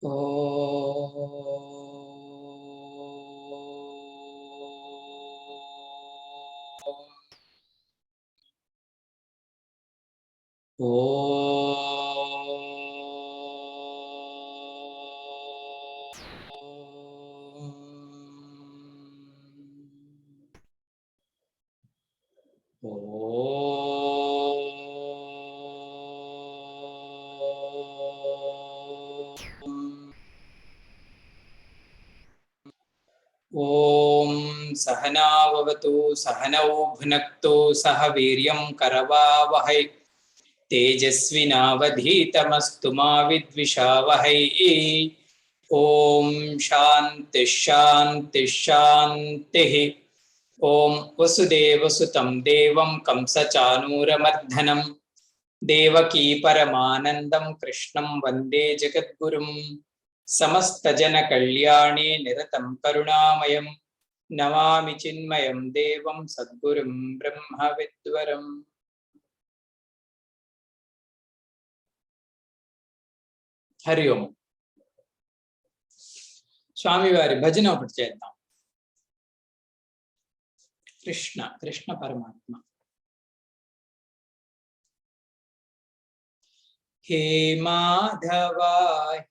ఓం సహనావవతు సహనౌ భునక్తు సహ వీర్యం కరవావహై తేజస్వినావధీతమస్తు మా విద్విషావహై. ఓం శాంతి శాంతి శాంతి. ఓం వసుదేవసుతం దేవం కంసచానూరమర్ధనం దేవకీ పరమానందం కృష్ణం వందే జగద్గురుం. సమస్త జన కళ్యాణే నిరతం కరుణామయం నమామి చిన్మయం దేవం సద్గురుం బ్రహ్మ విద్వరం. హరి ఓం. స్వామివారి భజన ఒకటి చేద్దాం. కృష్ణ కృష్ణ పరమాత్మ. హే మాధవ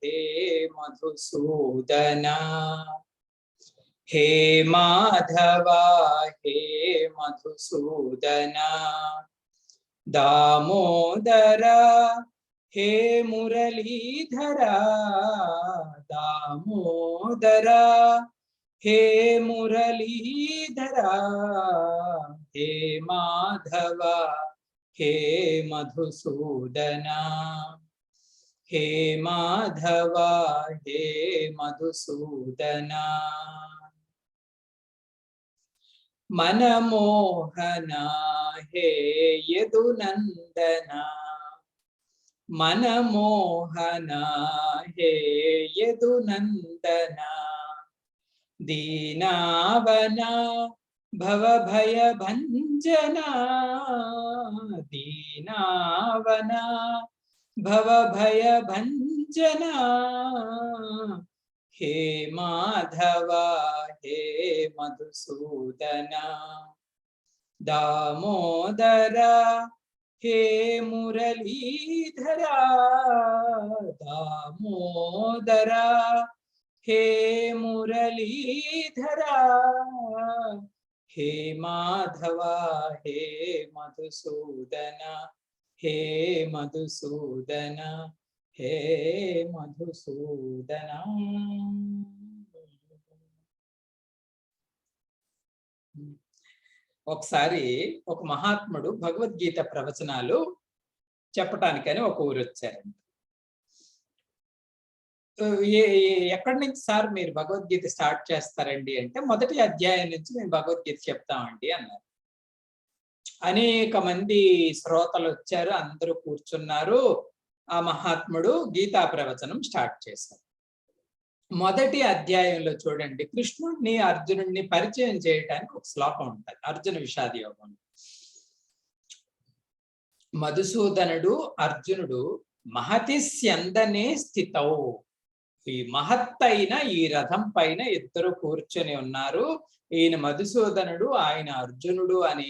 హే మధుసూదన, హే మాధవ హే మధుసూదన, దామోదర హే మురళీధర, దామోదర హే మురళీధర, హే మాధవ హే మధుసూదన, హే మాధవ హే మధుసూదన. మనమోహన హే యదునందన, మనమోహన హే యదునందన, దీనావన భవభయభంజన, దీనావన భవభయభంజన, హే మాధవ హే మధుసూదన, దామోదర హే మురళీధర, దామోదర హే మురళీధర, హే మాధవ హే మధుసూదన, హే మధుసూదన, హే మధుసూదన. ఒకసారి ఒక మహాత్ముడు భగవద్గీత ప్రవచనాలు చెప్పటానికని ఒక ఊరు వచ్చారండి. ఎక్కడి నుంచి సార్ మీరు భగవద్గీత స్టార్ట్ చేస్తారండి అంటే, మొదటి అధ్యాయం నుంచి మేము భగవద్గీత చెప్తామండి అన్నారు. అనేక మంది శ్రోతలు వచ్చారు, అందరూ కూర్చున్నారు. ఆ మహాత్ముడు గీతా ప్రవచనం స్టార్ట్ చేశారు. మొదటి అధ్యాయంలో చూడండి, కృష్ణుడిని అర్జునుడిని పరిచయం చేయడానికి ఒక శ్లోకం ఉంటుంది అర్జున విషాద యోగం. మధుసూదనుడు అర్జునుడు మహతి స్యందనే స్థితౌ, ఈ మహత్తైన ఈ రథం పైన ఇద్దరు కూర్చొని ఉన్నారు. ఈయన మధుసూదనుడు, ఆయన అర్జునుడు అని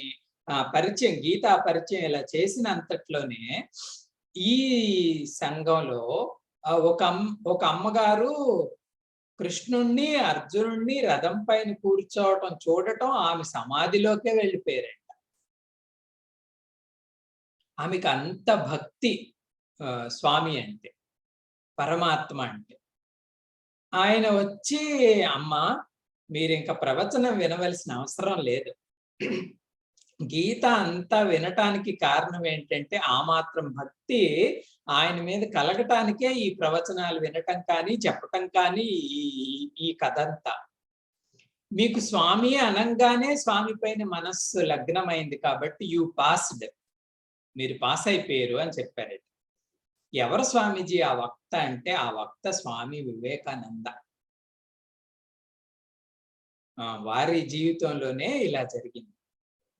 పరిచయం, గీతా పరిచయం ఇలా చేసినంతట్లోనే ఈ సంఘంలో ఒక అమ్మగారు కృష్ణుణ్ణి అర్జునుణ్ణి రథం పైన కూర్చోవటం చూడటం ఆమె సమాధిలోకే వెళ్ళిపోయారంట. ఆమెకు అంత భక్తి స్వామి అంటే, పరమాత్మ అంటే. ఆయన వచ్చి, అమ్మ మీరు ఇంకా ప్రవచనం వినవలసిన అవసరం లేదు, గీత అంతా వినటానికి కారణం ఏంటంటే ఆ మాత్రం భక్తి ఆయన మీద కలగటానికే ఈ ప్రవచనాలు వినటం కానీ చెప్పటం కానీ ఈ కథంతా. మీకు స్వామి అనంగానే స్వామి పైన మనస్సు లగ్నమైంది కాబట్టి యు పాస్డ్, మీరు పాస్ అయిపోయారు అని చెప్పారు. ఎవరు స్వామీజీ ఆ వక్త అంటే, ఆ వక్త స్వామి వివేకానంద. వారి జీవితంలోనే ఇలా జరిగింది.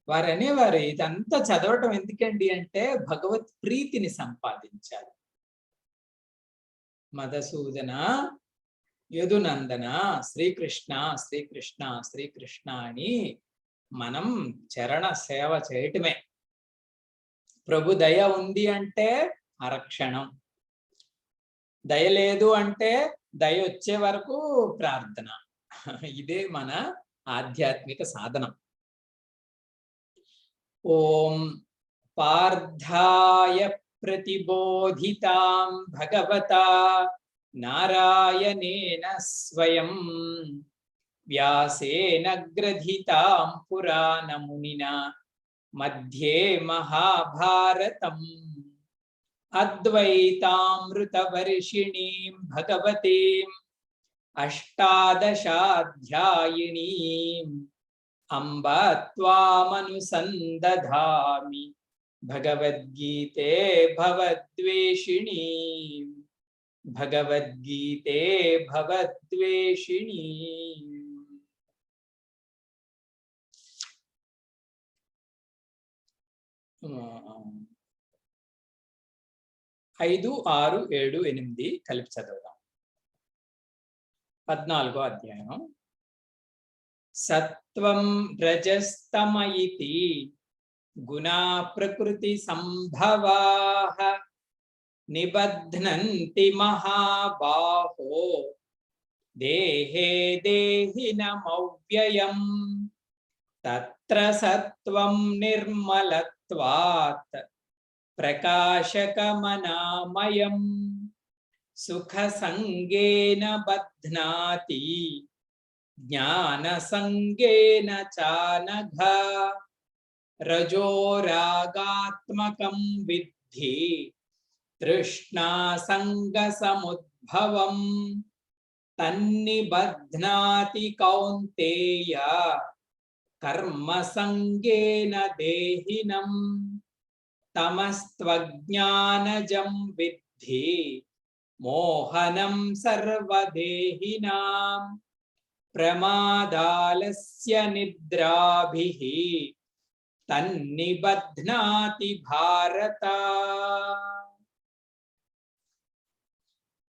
వారు అనేవారు, ఇదంతా చదవటం ఎందుకండి అంటే భగవత్ ప్రీతిని సంపాదించాలి. మధుసూదన, యదునందన, శ్రీకృష్ణ శ్రీకృష్ణ శ్రీకృష్ణ అని మనం చరణ సేవ చేయటమే. ప్రభు దయ ఉంది అంటే అరక్షణం, దయ లేదు అంటే దయ వచ్చే వరకు ప్రార్థన. ఇదే మన ఆధ్యాత్మిక సాధనం. ఓం పార్థాయ ప్రతిబోధితాం భగవతా నారాయణేన స్వయం వ్యాసేన గ్రథితాం పురాణమునినా మధ్యే మహాభారతం అద్వైతామృతవర్షిణీం భగవతీం అష్టాదశాధ్యాయినీం అంబ త్వామనుసందధామి భగవద్గీతే భవద్వేషిణీం భగవద్గీతే భవద్వేషిణీం. ఐదు, ఆరు, ఏడు, ఎనిమిది కలిపి చదువుదాం. 14వ అధ్యాయం. సత్వం రజస్తమ ఇతి గుణా ప్రకృతి సంభవాః నిబధ్నంతి మహాబాహో దేహే దేహినమవ్యయం తత్ర సత్వం నిర్మలత్వాత్ ప్రకాశకమనామయం సుఖ సంగేన బధ్నాతి జ్ఞాన సంగేన చానఘ రజో రాగాత్మకం విద్ధి తృష్ణా సంగ సముద్భవం తన్నిబధ్నాతి కౌంతేయ కర్మ సంగేన దేహినం తమస్త్వజ్ఞానజం విద్ధి మోహనం సర్వదేహినాం ప్రమాదాలస్య నిద్రాభిః తన్నిబధ్నాతి భారత.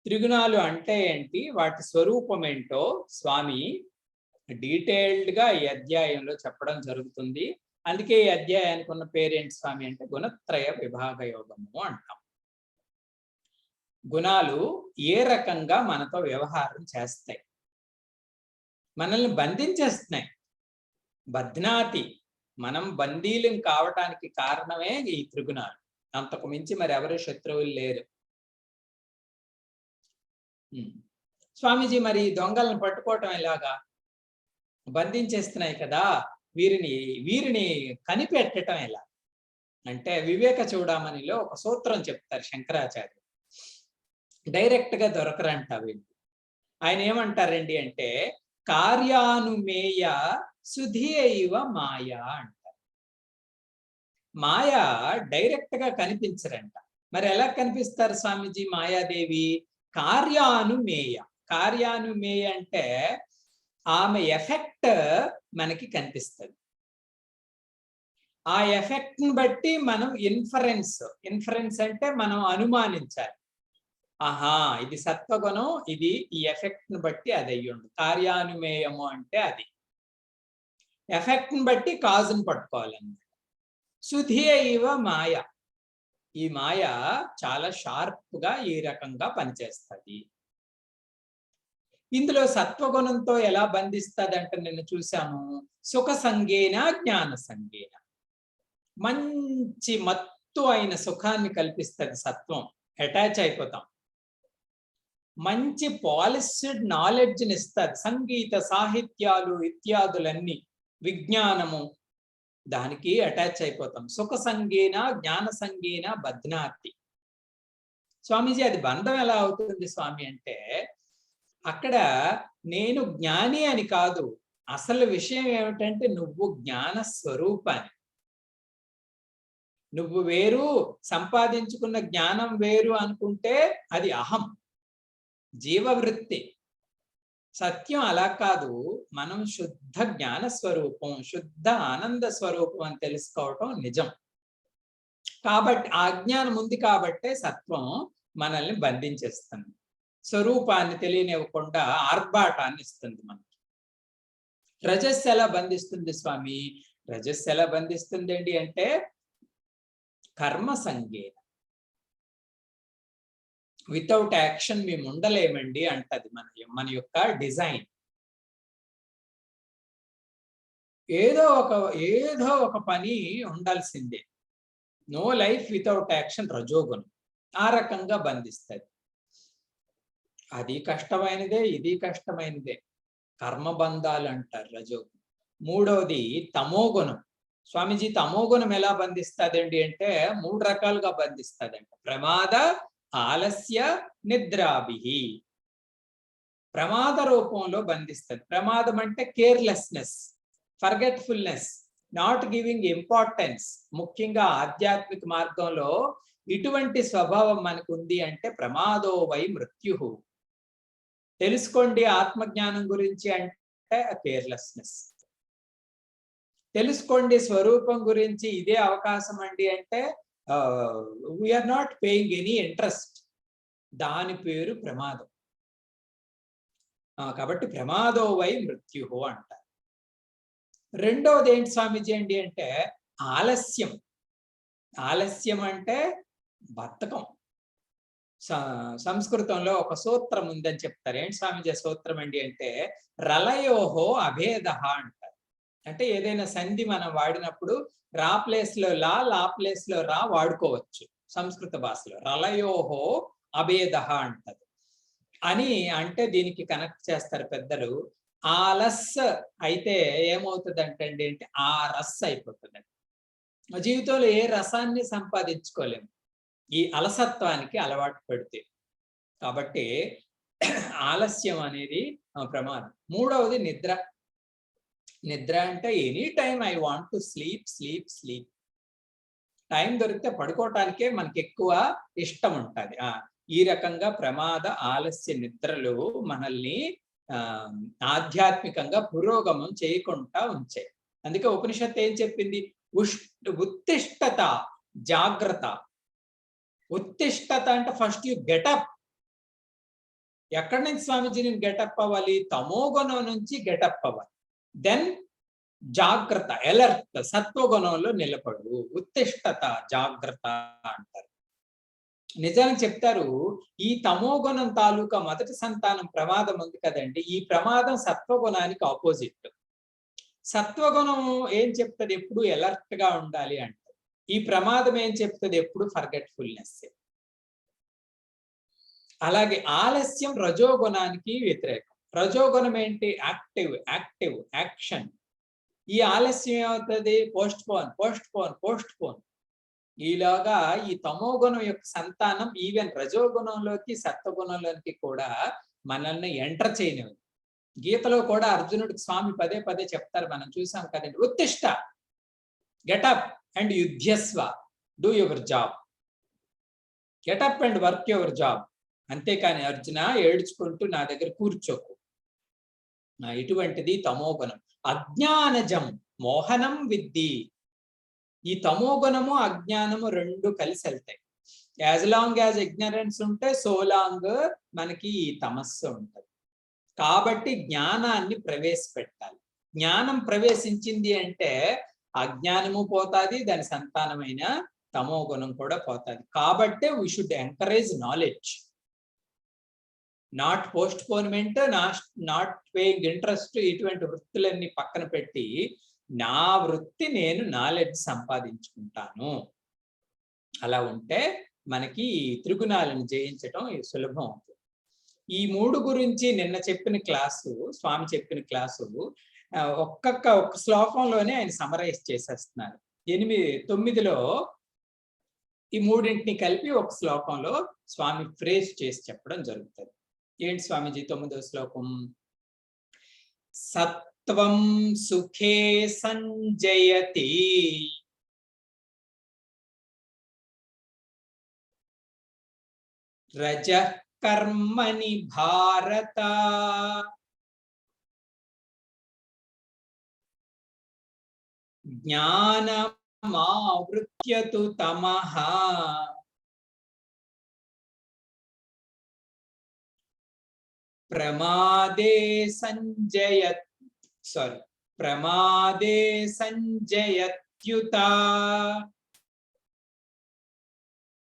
త్రిగుణాలు అంటే ఏంటి, వాటి స్వరూపం ఏంటో స్వామి డీటెయిల్డ్ గా ఈ అధ్యాయంలో చెప్పడం జరుగుతుంది. అందుకే ఈ అధ్యాయానికి ఉన్న పేరేంటి స్వామి అంటే గుణత్రయ విభాగ యోగము అంటాం. గుణాలు ఏ రకంగా మనతో వ్యవహారం చేస్తాయి, మనల్ని బంధించేస్తున్నాయి. బధ్నాతి, మనం బందీలం కావటానికి కారణమే ఈ త్రిగుణాలు. అంతకు మించి మరి ఎవరు శత్రువులు లేరు. స్వామీజీ, మరి దొంగలను పట్టుకోవటం ఎలాగా? బంధించేస్తున్నాయి కదా, వీరిని కనిపెట్టడం ఎలా అంటే వివేక చూడమనిలో ఒక సూత్రం చెప్తారు శంకరాచార్య. డైరెక్ట్ గా దొరకరంట వీళ్ళు. ఆయన ఏమంటారండి అంటే కార్యానుమేయ సుధియైవ మాయా అంటారు. మాయ డైరెక్ట్ గా కనిపించరంట. మరి ఎలా కనిపిస్తారు స్వామీజీ మాయాదేవి? కార్యానుమేయ. కార్యానుమేయ అంటే ఆమె ఎఫెక్ట్ మనకి కనిపిస్తుంది. ఆ ఎఫెక్ట్ ని బట్టి మనం ఇన్ఫరెన్స్ అంటే మనం అనుమానించాలి. ఆహా, ఇది సత్వగుణం, ఇది ఈ ఎఫెక్ట్ ని బట్టి అది అయ్యుండు. కార్యానుమేయము అంటే అది ఎఫెక్ట్ ని బట్టి కాజును పట్టుకోవాలన్నమాట. సుధి అయివ మాయ. ఈ మాయ చాలా షార్ప్ గా ఈ రకంగా పనిచేస్తుంది. ఇందులో సత్వగుణంతో ఎలా బంధిస్తుంది అంటే నిన్ను చూశాము, సుఖ సంగేన జ్ఞాన సంగేన. మంచి మత్తు అయిన సుఖాన్ని కల్పిస్తుంది సత్వం. అటాచ్ అయిపోతాం. మంచి పాలిష్డ్ నాలెడ్జ్ని ఇస్తుంది. సంగీత సాహిత్యాలు ఇత్యాదులన్నీ, విజ్ఞానము, దానికి అటాచ్ అయిపోతాం. సుఖ సంగేన జ్ఞాన సంగేన బధ్నాతి. స్వామీజీ, అది బంధం ఎలా అవుతుంది స్వామి అంటే అక్కడ నేను జ్ఞాని అని కాదు, అసలు విషయం ఏమిటంటే నువ్వు జ్ఞాన స్వరూపాన్ని. నువ్వు వేరు, సంపాదించుకున్న జ్ఞానం వేరు అనుకుంటే అది అహం, జీవవృత్తి. సత్యం అలా కాదు. మనం శుద్ధ జ్ఞాన స్వరూపం, శుద్ధ ఆనంద స్వరూపం అని తెలుసుకోవటం నిజం. కాబట్టి ఆ జ్ఞానం ఉంది కాబట్టే సత్వం మనల్ని బంధించేస్తుంది. స్వరూపాన్ని తెలియనివ్వకుండా ఆర్భాటాన్ని ఇస్తుంది మనకి. రజస్సు ఎలా బంధిస్తుంది స్వామి? రజస్సు ఎలా బంధిస్తుంది అండి అంటే కర్మ సంజ్ఞేన. వితౌట్ యాక్షన్ మేము ఉండలేమండి అంటది మన యొక్క డిజైన్. ఏదో ఒక పని ఉండాల్సిందే. నో లైఫ్ వితౌట్ యాక్షన్ రజోగుణం. ఆ రకంగా బంధిస్తుంది. అది కష్టమైనదే, ఇది కష్టమైనదే. కర్మబంధాలు అంటారు రజోగుణం. మూడవది తమోగుణం. స్వామీజీ తమోగుణం ఎలా బంధిస్తుందండి అంటే 3 రకాలుగా బంధిస్తుందంట. ప్రమాద, ఆలస్య, నిద్రాభిహి. ప్రమాద రూపంలో బంధిస్తుంది. ప్రమాదం అంటే carelessness, forgetfulness, not giving importance. ముఖ్యంగా ఆధ్యాత్మిక మార్గంలో ఇటువంటి స్వభావం మనకు ఉంది అంటే ప్రమాదో వై మృత్యు. తెలుసుకోండి ఆత్మజ్ఞానం గురించి అంటే కేర్లెస్నెస్. తెలుసుకోండి స్వరూపం గురించి ఇదే అవకాశం అండి అంటే we are not paying any interest. దాని పేరు ప్రమాదం. కాబట్టి ప్రమాదో వై మృత్యు అంటారు. రెండవది ఏంటి స్వామీజీ అండి అంటే ఆలస్యం. ఆలస్యం అంటే బద్ధకం. సంస్కృతంలో ఒక సూత్రం ఉందని చెప్తారు. ఏంటి స్వామీజీ సూత్రం అండి అంటే రలయోహో అభేద అంటారు. అంటే ఏదైనా సంధి మనం వాడినప్పుడు రా ప్లేస్ లో లా ప్లేస్ లో రా వాడుకోవచ్చు సంస్కృత భాషలో. రలయోహో అభేద అంటది అని అంటే దీనికి కనెక్ట్ చేస్తారు పెద్దలు. ఆలస్ అయితే ఏమవుతుంది అంటే ఆ రస్ అయిపోతుందండి. జీవితంలో ఏ రసాన్ని సంపాదించుకోలేము ఈ అలసత్వానికి అలవాటు పెడితే. కాబట్టి ఆలస్యం అనేది ప్రమాదం. మూడవది నిద్ర. నిద్ర అంటే any time I want to sleep sleep sleep. Time దొరికితే పడుకోవటానికే మనకి ఎక్కువ ఇష్టం ఉంటుంది. ఈ రకంగా ప్రమాద, ఆలస్య నిద్రలు మనల్ని ఆధ్యాత్మికంగా పురోగమం చేయకుండా ఉంచాయి. అందుకే ఉపనిషత్తు ఏం చెప్పింది? ఉత్తిష్టత, జాగ్రత్త. ఉత్తిష్టత అంటే ఫస్ట్ యు గెటప్. ఎక్కడి నుంచి స్వామీజీ నేను గెటప్ అవ్వాలి? తమోగుణం నుంచి గెటప్ అవ్వాలి. దెన్ జాగ్రత్త, ఎలర్ట్, సత్వగుణంలో నిలబడు. ఉత్తిష్టత, జాగ్రత్త అంటారు. నిజానికి చెప్తారు ఈ తమోగుణం తాలూకా మొదటి సంతానం ప్రమాదం ఉంది కదండి. ఈ ప్రమాదం సత్వగుణానికి ఆపోజిట్. సత్వగుణం ఏం చెప్తుంది? ఎప్పుడు ఎలర్ట్ గా ఉండాలి అంటారు. ఈ ప్రమాదం ఏం చెప్తుంది? ఎప్పుడు ఫర్గెట్ఫుల్నెస్. అలాగే ఆలస్యం రజోగుణానికి వ్యతిరేకం. రజోగుణం ఏంటి? Active, active, action. ఈ ఆలస్యం ఏమవుతుంది? Post phone. ఈలోగా ఈ తమోగుణం యొక్క సంతానం ఈవెన్ రజోగుణంలోకి సత్వగుణంలోకి కూడా మనల్ని ఎంటర్ చేయనివ్వదు. గీతలో కూడా అర్జునుడికి స్వామి పదే పదే చెప్తారు, మనం చూసాం కదండి. ఉత్తిష్ట, గెటప్ అండ్ యుద్ధస్వ, do your job. Get up and work your job. అంతేకాని అర్జున ఏడ్చుకుంటూ నా దగ్గర కూర్చోకు. ఇటువంటిది తమోగుణం. అజ్ఞానజం మోహనం విద్ధి. ఈ తమోగుణము అజ్ఞానము రెండు కలిసి వెళ్తాయి. యాజ్ లాంగ్ యాజ్ ఇగ్నరెన్స్ ఉంటే సో లాంగ్ మనకి ఈ తమస్సు ఉంటుంది. కాబట్టి జ్ఞానాన్ని ప్రవేశపెట్టాలి. జ్ఞానం ప్రవేశించింది అంటే అజ్ఞానము పోతాది, దాని సంతానమైన తమోగుణం కూడా పోతాది. కాబట్టే we should encourage knowledge, not postponement, not paying interest. ఇటువంటి వృత్తులన్నీ పక్కన పెట్టి నా వృత్తి నేను నాలెడ్జ్ సంపాదించుకుంటాను. అలా ఉంటే మనకి త్రిగుణాలను జయించడం సులభం అవుతుంది. ఈ 3 గురించి నిన్న చెప్పిన క్లాసు, స్వామి చెప్పిన క్లాసు ఒక్క శ్లోకంలోనే ఆయన సమరైజ్ చేసేస్తున్నారు. 9లో ఈ మూడింటిని కలిపి ఒక శ్లోకంలో స్వామి ఫ్రేజ్ చేసి చెప్పడం జరుగుతుంది. ఏంటి స్వామిజీ 9వ శ్లోకం? సత్వం సుఖే సంజయతి రజః కర్మణి భారత జ్ఞానమావృత్య తు తమః ప్రమాదే ప్రమాదే సంజయత్యుత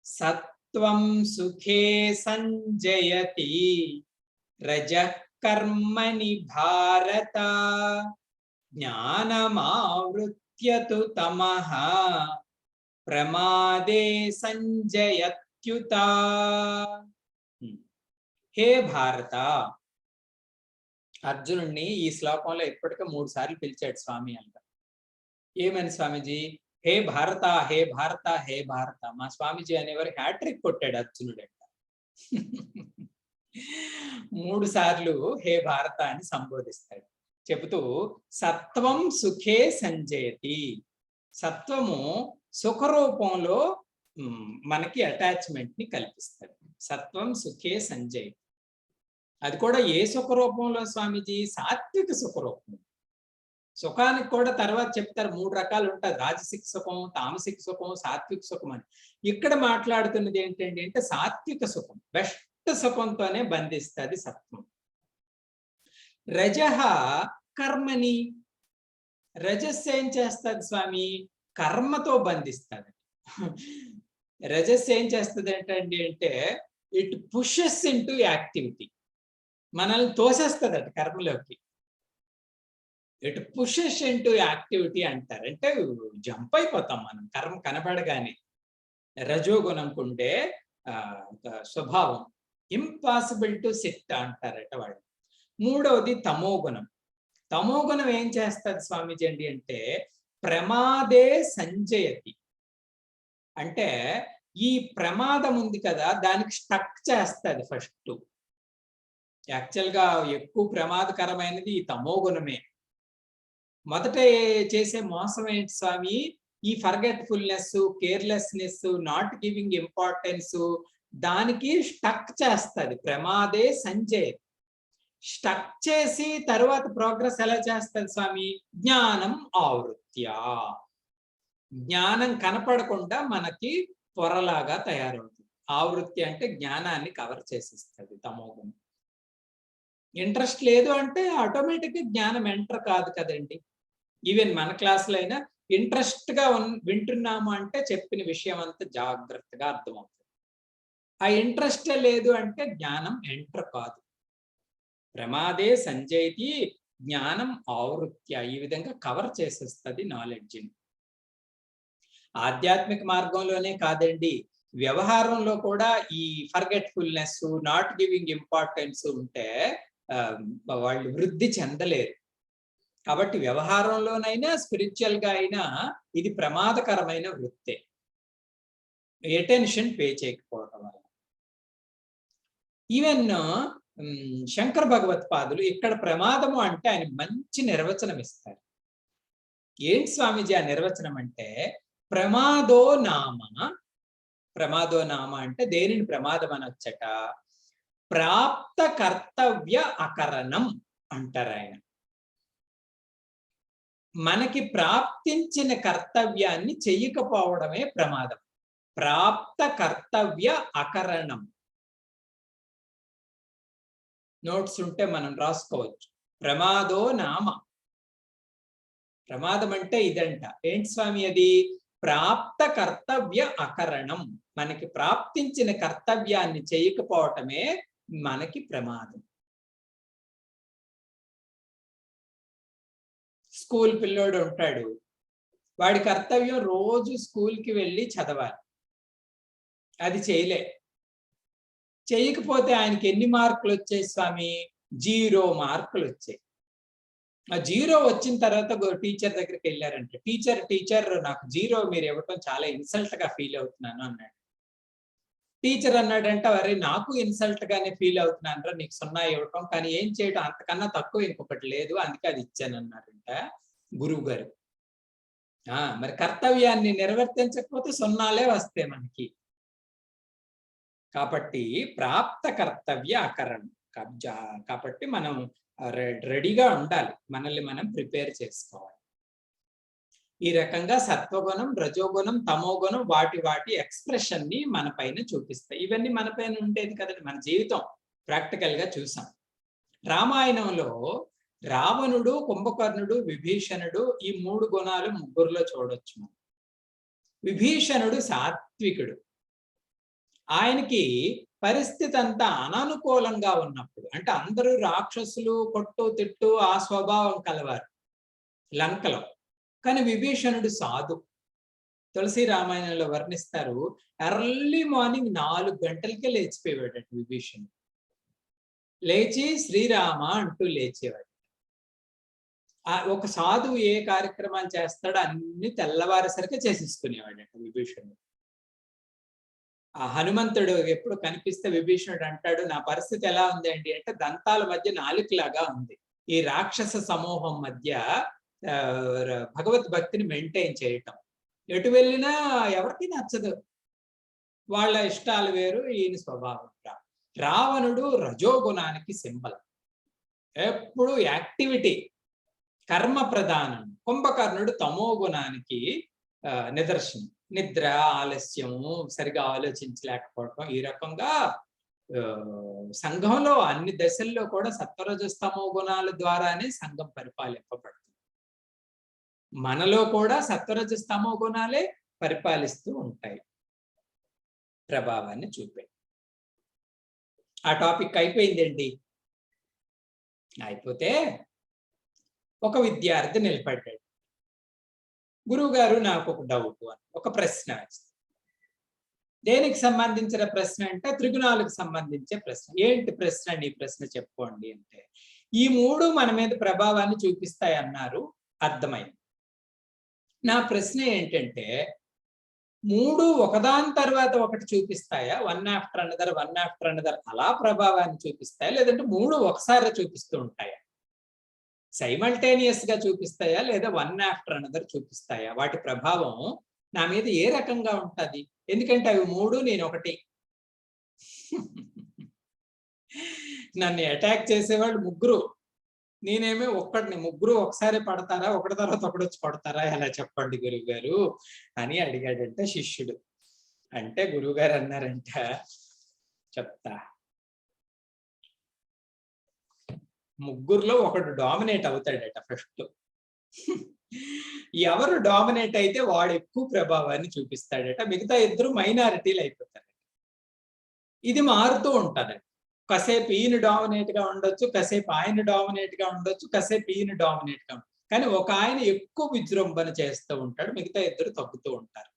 సత్వం సుఖే సంజయతి రజః కర్మణి భారత జ్ఞానమావృత్య తు తమః ప్రమాదే సంజయత్యుత. హే భారత, అర్జునుడిని ఈ శ్లోకంలో ఇప్పటికే 3 సార్లు పిలిచాడు స్వామి అంట. ఏమని స్వామిజీ? హే భారత, హే భారత, హే భారత. మా స్వామిజీ అనేవారు హ్యాట్రిక్ కొట్టాడు అర్జునుడంట. 3 సార్లు హే భారత అని సంబోధిస్తాడు, చెబుతూ సత్వం సుఖే సంజయతి. సత్వము సుఖరూపంలో మనకి అటాచ్మెంట్ ని కల్పిస్తాడు. సత్వం సుఖే సంజయతి. అది కూడా ఏ సుఖరూపంలో స్వామిజీ? సాత్విక సుఖరూపం. సుఖానికి కూడా తర్వాత చెప్తారు 3 రకాలు ఉంటాయి, రాజసిక సుఖం, తామసిక సుఖం, సాత్విక సుఖం అని. ఇక్కడ మాట్లాడుతున్నది ఏంటండి అంటే సాత్విక సుఖం, బెస్ట్ సుఖంతోనే బంధిస్తుంది సత్వం. రజః కర్మని, రజస్సు ఏం చేస్తుంది స్వామి? కర్మతో బంధిస్తుంది. రజస్సు ఏం చేస్తుంది ఏంటండి అంటే ఇట్ పుషెస్ ఇంటూ యాక్టివిటీ, మనల్ని తోసేస్తుంది అటు కర్మలోకి. ఇట్ పుషెస్ ఇంటూ యాక్టివిటీ అంటారు. అంటే జంప్ అయిపోతాం మనం కర్మ కనబడగానే. రజోగుణంకుండే స్వభావం ఇంపాసిబుల్ టు సిట్ అంటారట వాళ్ళు. 3వది తమోగుణం. తమోగుణం ఏం చేస్తుంది స్వామిజీ అండి అంటే ప్రమాదే సంజయతి. అంటే ఈ ప్రమాదం ఉంది కదా, దానికి స్టక్ చేస్తుంది ఫస్ట్. యాక్చువల్గా ఎక్కువ ప్రమాదకరమైనది ఈ తమోగుణమే. మొదట చేసే మోసం ఏంటి స్వామి? ఈ forgetfulness, carelessness, not giving importance, దానికి స్టక్ చేస్తుంది. ప్రమాదే సంజయతి. స్టక్ చేసి తర్వాత ప్రోగ్రెస్ ఎలా చేస్తుంది స్వామి? జ్ఞానం ఆవృత్య. జ్ఞానం కనపడకుండా మనకి పొరలాగా తయారవుతుంది. ఆవృత్తి అంటే జ్ఞానాన్ని కవర్ చేసిస్తుంది తమోగుణం. ఇంట్రెస్ట్ లేదు అంటే ఆటోమేటిక్గా జ్ఞానం ఎంటర్ కాదు కదండి. ఈవెన్ మన క్లాసులో అయినా ఇంట్రెస్ట్ గా వింటున్నాము అంటే చెప్పిన విషయం అంతా జాగ్రత్తగా అర్థమవుతుంది. ఆ ఇంట్రెస్ట్ లేదు అంటే జ్ఞానం ఎంటర్ కాదు. ప్రమాదే సంజయతి, జ్ఞానం ఆవృత్య. ఈ విధంగా కవర్ చేసేస్తుంది నాలెడ్జ్ని. ఆధ్యాత్మిక మార్గంలోనే కాదండి, వ్యవహారంలో కూడా ఈ ఫర్గెట్ఫుల్నెస్, నాట్ గివింగ్ ఇంపార్టెన్స్ ఉంటే వాళ్ళు వృద్ధి చెందలేరు. కాబట్టి వ్యవహారంలోనైనా స్పిరిచువల్ గా అయినా ఇది ప్రమాదకరమైన వృత్తే, అటెన్షన్ పే చేయకపోవడం వల్ల. ఈవెన్ శంకర భగవత్పాదులు ఇక్కడ ప్రమాదము అంటే ఆయన మంచి నిర్వచనం ఇస్తారు. ఏంటి స్వామిజీ ఆ నిర్వచనం అంటే ప్రమాదో నామ. ప్రమాదో నామ అంటే దేనిని ప్రమాదం అనొచ్చట? ప్రాప్త కర్తవ్య అకరణం అంటారు ఆయన. మనకి ప్రాప్తించిన కర్తవ్యాన్ని చెయ్యకపోవడమే ప్రమాదం. ప్రాప్త కర్తవ్య అకరణం. నోట్స్ ఉంటే మనం రాసుకోవచ్చు. ప్రమాదో నామ. ప్రమాదం అంటే ఇదంట. ఏంటి స్వామి అది? ప్రాప్త కర్తవ్య అకరణం. మనకి ప్రాప్తించిన కర్తవ్యాన్ని చేయకపోవటమే మనకి ప్రమాదం. స్కూల్ పిల్లోడు ఉంటాడు, వాడి కర్తవ్యం రోజు స్కూల్కి వెళ్ళి చదవాలి. అది చేయకపోతే ఆయనకి ఎన్ని మార్కులు వచ్చాయి స్వామి? 0 మార్కులు వచ్చాయి. ఆ 0 వచ్చిన తర్వాత టీచర్ దగ్గరికి వెళ్ళారంటే, టీచర్ నాకు 0 మీరు ఇవ్వటం చాలా ఇన్సల్ట్ గా ఫీల్ అవుతున్నాను అన్నాడు. టీచర్ అన్నాడంట, అరే నాకు ఇన్సల్ట్ గానే ఫీల్ అవుతున్నాను రా నీకు 0 ఇవ్వటం, కానీ ఏం చేయటం, అంతకన్నా తక్కువ ఇంకొకటి లేదు, అందుకే అది ఇచ్చాను అన్నారంట గురువు గారు. మరి కర్తవ్యాన్ని నిర్వర్తించకపోతే 0లే వస్తాయి మనకి. కాబట్టి ప్రాప్త కర్తవ్య అకరణం. కాబట్టి మనం రెడీగా ఉండాలి, మనల్ని మనం ప్రిపేర్ చేసుకోవాలి. ఈ రకంగా సత్వగుణం, రజోగుణం, తమోగుణం వాటి ఎక్స్ప్రెషన్ ని మన పైన చూపిస్తాయి. ఇవన్నీ మన పైన ఉండేది కదండి, మన జీవితం ప్రాక్టికల్ గా చూసాం. రామాయణంలో రావణుడు, కుంభకర్ణుడు, విభీషణుడు ఈ 3 గుణాలు ముగ్గురులో చూడొచ్చు. విభీషణుడు సాత్వికుడు. ఆయనకి పరిస్థితి అంతా అననుకూలంగా ఉన్నప్పుడు, అంటే అందరూ రాక్షసులు, కొట్టు తిట్టు ఆ స్వభావం కలవారు లంకలో. కానీ విభీషణుడు సాధు. తులసి రామాయణంలో వర్ణిస్తారు, ఎర్లీ మార్నింగ్ 4 గంటలకే లేచిపోయేవాడట విభీషణుడు. లేచి శ్రీరామ అంటూ లేచేవాడు. ఒక సాధువు ఏ కార్యక్రమాలు చేస్తాడో అన్ని తెల్లవారేసరికి చేసేసుకునేవాడట విభీషణుడు. ఆ హనుమంతుడు ఎప్పుడు కనిపిస్తే విభీషణుడు అంటాడు, నా పరిస్థితి ఎలా ఉంది అండి అంటే, దంతాల మధ్య నాలుకలాగా ఉంది. ఈ రాక్షస సమూహం మధ్య భగవద్భక్తిని మెయింటైన్ చేయటం. ఎటు వెళ్ళినా ఎవరికి నచ్చదు. వాళ్ళ ఇష్టాలు వేరు, ఈయన స్వభావం. రావణుడు రజోగుణానికి సింబల్. ఎప్పుడు యాక్టివిటీ, కర్మ ప్రధానం. కుంభకర్ణుడు తమో గుణానికి నిదర్శనం. నిద్ర, ఆలస్యము, సరిగా ఆలోచించలేకపోవడం. ఈ రకంగా సంఘంలో అన్ని దశల్లో కూడా సత్వరజస్తమో గుణాల ద్వారానే సంఘం పరిపాలింపబడుతుంది. మనలో కూడా సత్వరజస్తమో గుణాలే పరిపాలిస్తూ ఉంటాయి, ప్రభావాన్ని చూపే. ఆ టాపిక్ అయిపోయిందండి. అయిపోతే ఒక విద్యార్థి నిలబడ్డాడు. గురువుగారు, నాకు ఒక డౌట్ అని ఒక ప్రశ్న వేస్తాడు. దేనికి సంబంధించిన ప్రశ్న అంటే త్రిగుణాలకు సంబంధించే ప్రశ్న. ఏంటి ప్రశ్న? నీ ప్రశ్న చెప్పుకోండి అంటే, ఈ 3 మన మీద ప్రభావాన్ని చూపిస్తాయి అన్నారు, అర్థమైంది. నా ప్రశ్న ఏంటంటే, 3 ఒకదాని తర్వాత ఒకటి చూపిస్తాయా? వన్ ఆఫ్టర్ అనదర్ అలా ప్రభావాన్ని చూపిస్తాయా? లేదంటే 3 ఒకసారి చూపిస్తూ ఉంటాయా? సైమల్టేనియస్ గా చూపిస్తాయా లేదా వన్ ఆఫ్టర్ అనదర్ చూపిస్తాయా? వాటి ప్రభావం నా మీద ఏ రకంగా ఉంటది? ఎందుకంటే అవి 3 నేను ఒకటి. నన్ను అటాక్ చేసేవాళ్ళు 3, నేనేమో ఒక్కడిని. 3 ఒకసారి పడతారా? ఒకటి తర్వాత ఒకటి వచ్చి పడతారా? ఎలా చెప్పండి గురువు గారు అని అడిగాడంట శిష్యుడు. అంటే గురువు గారు అన్నారంట, చెప్తా. 3లో ఒకడు డామినేట్ అవుతాడట ఫస్ట్. ఎవరు డామినేట్ అయితే వాడు ఎక్కువ ప్రభావాన్ని చూపిస్తాడట. మిగతా 2 మైనారిటీలు అయిపోతారు. ఇది మారుతూ ఉంటది. కాసేపు ఈయన డామినేట్ గా ఉండొచ్చు, కాసేపు ఆయన డామినేట్ గా ఉండొచ్చు, కాసేపు ఈయన డామినేట్ గా. కానీ ఒక ఆయన ఎక్కువ విజృంభణ చేస్తూ ఉంటాడు, మిగతా 2 తగ్గుతూ ఉంటారు.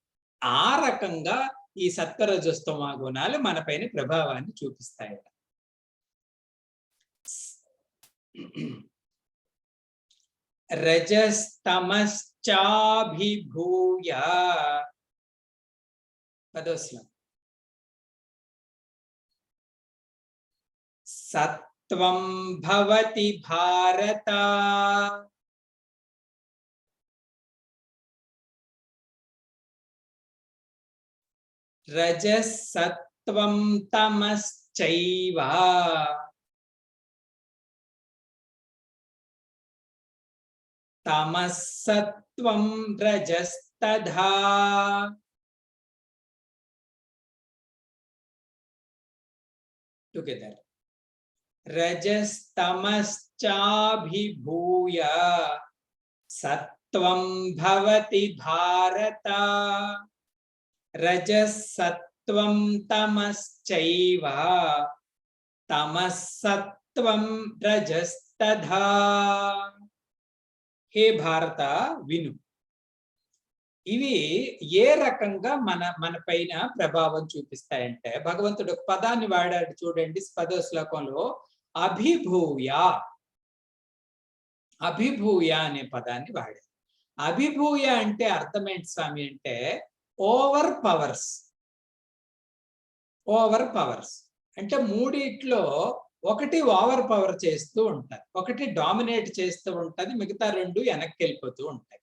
ఆ రకంగా ఈ సత్వరజస్తమ గుణాలు మన పైన ప్రభావాన్ని చూపిస్తాయట. రజస్తమశ్చాభిభూయ, 10వ శ్లోకం. సత్వం భవతి భారత రజసత్వం తమశ్చైవ తమస్సత్వం రజస్తథా. టుగెదర్. రజస్తమశ్చాభిభూయ సత్వం భవతి భారత రజసత్వం తమశ్చైవ తమస్సత్వం రజస్తథా. హే భారత విను. ఇవి ఏ రకంగా మన పైన ప్రభావం చూపిస్తాయంటే, భగవంతుడు ఒక పదాన్ని వాడాడు చూడండి 10వ శ్లోకంలో, అభిభూయ. అభిభూయ అనే పదాన్ని వాడాడు. అభిభూయ అంటే అర్థమేంటి స్వామి అంటే, ఓవర్ పవర్స్. ఓవర్ పవర్స్ అంటే 3 ఒకటి ఓవర్ పవర్ చేస్తూ ఉంటారు, ఒకటి డామినేట్ చేస్తూ ఉంటది, మిగతా 2 వెనక్కి వెళ్ళిపోతూ ఉంటాయి.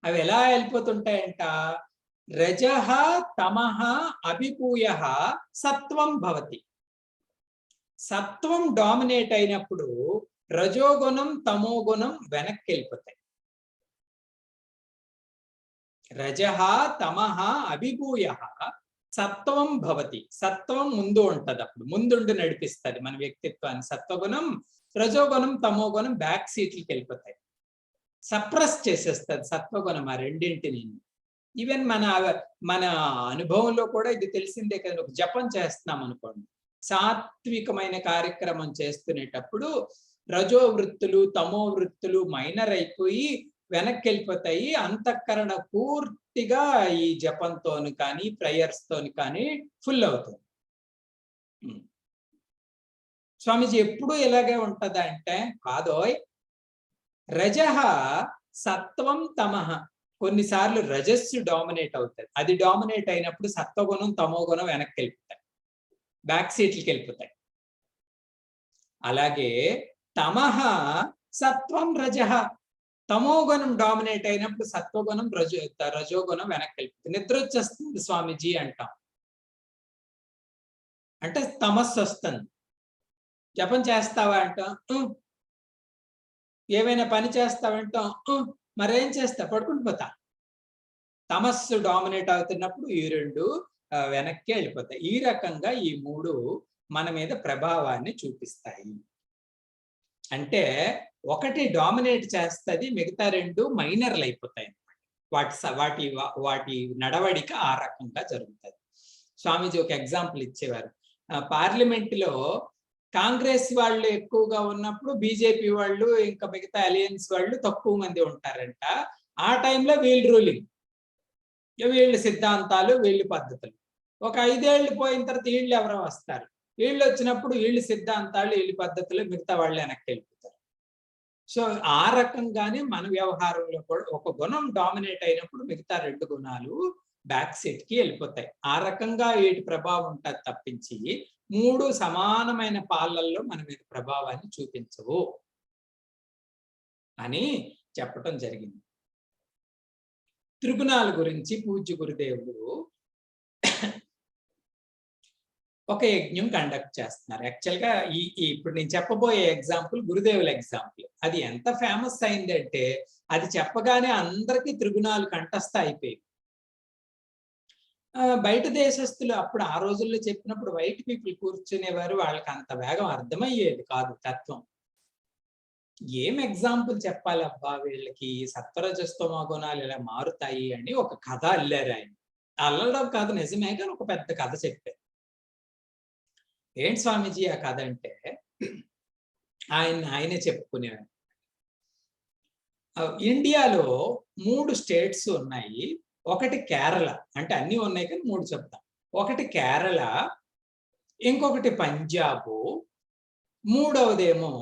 అవి ఎలా వెళ్ళిపోతుంటాయంట, రజః తమః అభిభూయ సత్వం భవతి. సత్వం డామినేట్ అయినప్పుడు రజోగుణం తమోగుణం వెనక్కి వెళ్ళిపోతాయి. రజః తమః అభిభూయ సత్వం భవతి, సత్వం ముందు ఉంటది, అప్పుడు ముందుండి నడిపిస్తుంది మన వ్యక్తిత్వాన్ని. సత్వగుణం, రజోగుణం, తమోగుణం బ్యాక్ సీట్లకి వెళ్ళిపోతాయి, సప్రెస్ చేసేస్తుంది సత్వగుణం ఆ రెండింటిని. ఈవెన్ మన అనుభవంలో కూడా ఇది తెలిసిందే కదా. ఒక జపం చేస్తున్నాం అనుకోండి, సాత్వికమైన కార్యక్రమం చేస్తునేటప్పుడు రజో వృత్తులు తమో వృత్తులు మైనర్ అయిపోయి వెనక్కి వెళ్ళిపోతాయి. అంతఃకరణ పూర్తిగా ఈ జపంతోని కానీ ప్రేయర్స్ తోని కానీ ఫుల్ అవుతుంది. స్వామీజీ ఎప్పుడు ఇలాగే ఉంటదా అంటే, కాదోయ్, రజః సత్వం తమః, కొన్నిసార్లు రజస్సు డామినేట్ అవుతుంది. అది డామినేట్ అయినప్పుడు సత్వగుణం తమో గుణం వెనక్కి వెళ్ళిపోతాయి, బ్యాక్ సీట్లకి వెళ్ళిపోతాయి. అలాగే తమః సత్వం రజః, తమోగుణం డామినేట్ అయినప్పుడు సత్వగుణం రజోగుణం వెనక్కి వెళ్ళిపోతుంది. నిద్ర వచ్చేస్తుంది స్వామీజీ అంటాం, అంటే తమస్సు వస్తుంది. జపం చేస్తావా అంటాం, ఏమైనా పని చేస్తావంటాం, మరేం చేస్తా, పడుకుని పోతా. తమస్సు డామినేట్ అవుతున్నప్పుడు ఈ రెండు వెనక్కి వెళ్ళిపోతాయి. ఈ రకంగా ఈ మూడు మన మీద ప్రభావాన్ని చూపిస్తాయి. అంటే ఒకటి డామినేట్ చేస్తుంది, మిగతా రెండు మైనర్లు అయిపోతాయి అన్నమాట. వాటి నడవడిక ఆ రకంగా జరుగుతుంది. స్వామీజీ ఒక ఎగ్జాంపుల్ ఇచ్చేవారు. పార్లమెంట్లో కాంగ్రెస్ వాళ్ళు ఎక్కువగా ఉన్నప్పుడు బీజేపీ వాళ్ళు ఇంకా మిగతా అలయన్స్ వాళ్ళు తక్కువ మంది ఉంటారంట. ఆ టైంలో వీళ్ళు రూలింగ్, వీళ్ళ సిద్ధాంతాలు వీళ్ళ పద్ధతులు. ఒక 5 ఏళ్ళు పోయిన తర్వాత వీళ్ళు ఎవరో వస్తారు, వీళ్ళు వచ్చినప్పుడు వీళ్ళ సిద్ధాంతాలు వీళ్ళ పద్ధతులు, మిగతా వాళ్ళు వెనక్కి వెళ్ళిపోతారు. సో ఆ రకంగానే మన వ్యవహారంలో కూడా ఒక గుణం డామినేట్ అయినప్పుడు మిగతా రెండు గుణాలు బ్యాక్ సీట్ కి వెళ్ళిపోతాయి. ఆ రకంగా వీటి ప్రభావం ఉంటుంది తప్పించి మూడు సమానమైన పాలల్లో మన మీద ప్రభావాన్ని చూపించవు అని చెప్పటం జరిగింది. త్రిగుణాల గురించి పూజ్య గురుదేవుడు ఒక యజ్ఞం కండక్ట్ చేస్తున్నారు. యాక్చువల్గా ఇప్పుడు నేను చెప్పబోయే ఎగ్జాంపుల్ గురుదేవుల ఎగ్జాంపుల్. అది ఎంత ఫేమస్ అయిందంటే అది చెప్పగానే అందరికీ త్రిగుణాలు కంఠస్థ అయిపోయాయి. బయట దేశస్తులు అప్పుడు ఆ రోజుల్లో చెప్పినప్పుడు వైట్ పీపుల్ కూర్చునేవారు, వాళ్ళకి అంత వేగం అర్థమయ్యేది కాదు తత్వం. ఏం ఎగ్జాంపుల్ చెప్పాలి అబ్బా వీళ్ళకి, సత్వరజస్తమో గుణాలు ఇలా మారుతాయి అని ఒక కథ అల్లారు ఆయన. అల్లడం కాదు నిజమే, కానీ ఒక పెద్ద కథ చెప్పారు. ఏంటి స్వామీజీ ఆ కథ అంటే, ఆయనే చెప్పుకునేవారు. ఇండియాలో 3 స్టేట్స్ ఉన్నాయి. ఒకటి కేరళ, అంటే అన్ని ఉన్నాయి కానీ 3 చెప్తాం. ఒకటి కేరళ, ఇంకొకటి పంజాబు, మూడవదేమో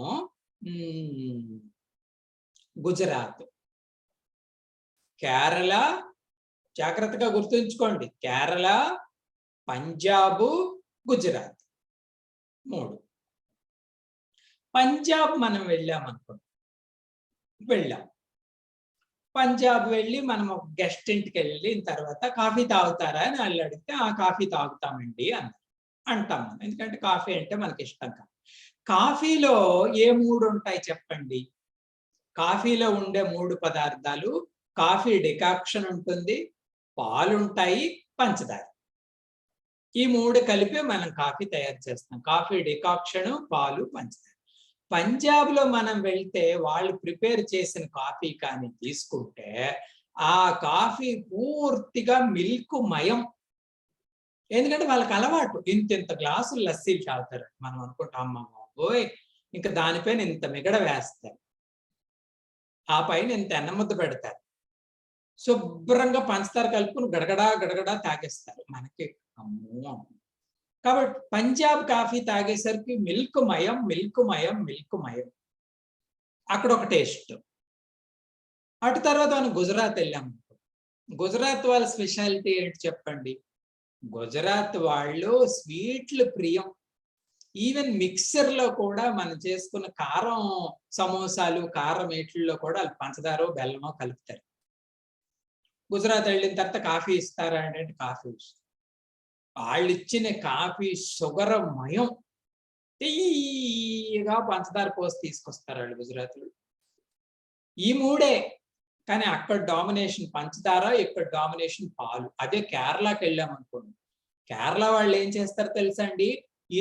గుజరాత్. కేరళ, జాగ్రత్తగా గుర్తుంచుకోండి, కేరళ, పంజాబు, గుజరాత్ 3. పంజాబ్ మనం వెళ్ళామనుకోండి, పంజాబ్ వెళ్ళి మనం ఒక గెస్ట్ ఇంటికి వెళ్ళిన తర్వాత కాఫీ తాగుతారా అని వాళ్ళు అడిగితే ఆ కాఫీ తాగుతామండి అంటాం మనం, ఎందుకంటే కాఫీ అంటే మనకి ఇష్టం కాదు. కాఫీలో ఏ 3 ఉంటాయి చెప్పండి? కాఫీలో ఉండే 3 పదార్థాలు, కాఫీ డికాక్షన్ ఉంటుంది, పాలు ఉంటాయి, పంచదార. ఈ 3 కలిపి మనం కాఫీ తయారు చేస్తాం. కాఫీ డికాక్షన్, పాలు, పంచదార. పంజాబ్ లో మనం వెళ్తే వాళ్ళు ప్రిపేర్ చేసిన కాఫీ కానీ తీసుకుంటే ఆ కాఫీ పూర్తిగా మిల్క్ మయం. ఎందుకంటే వాళ్ళకి అలవాటు, ఇంత గ్లాసులు లస్సీలు తాగుతారు. మనం అనుకుంటాం అమ్మ ఓయ్ ఇంకా దానిపైన ఇంత మిగడ వేస్తారు, ఆ పైన ఇంత ఎన్నముద్ద పెడతారు, శుభ్రంగా పంచదార కలుపుకుని గడగడా గడగడా తాగేస్తారు. మనకి అమ్మో. కాబట్టి పంజాబ్ కాఫీ తాగేసరికి మిల్క్ మయం, మిల్క్ మయం, మిల్క్ మయం. అక్కడ ఒక టేస్ట్. అటు తర్వాత మనం గుజరాత్ వెళ్ళాము. గుజరాత్ వాళ్ళ స్పెషాలిటీ ఏంటి చెప్పండి? గుజరాత్ వాళ్ళు స్వీట్లు ప్రియం. ఈవెన్ మిక్సర్ లో కూడా మనం చేసుకున్న కారం సమోసాలు, కారం ఏట్లలో కూడా వాళ్ళు పంచదారో బెల్లమో కలుపుతారు. గుజరాత్ వెళ్ళిన తర్వాత కాఫీ ఇస్తారా అంటే కాఫీ ఇస్తారు. వాళ్ళు ఇచ్చిన కాఫీ షుగర్ మయం, తీయగా పంచదార పోసి తీసుకొస్తారు వాళ్ళు గుజరాత్లో. ఈ 3 కానీ అక్కడ డామినేషన్ పంచదార, ఇక్కడ డామినేషన్ పాలు. అదే కేరళకి వెళ్ళామనుకోండి, కేరళ వాళ్ళు ఏం చేస్తారో తెలుసా అండి,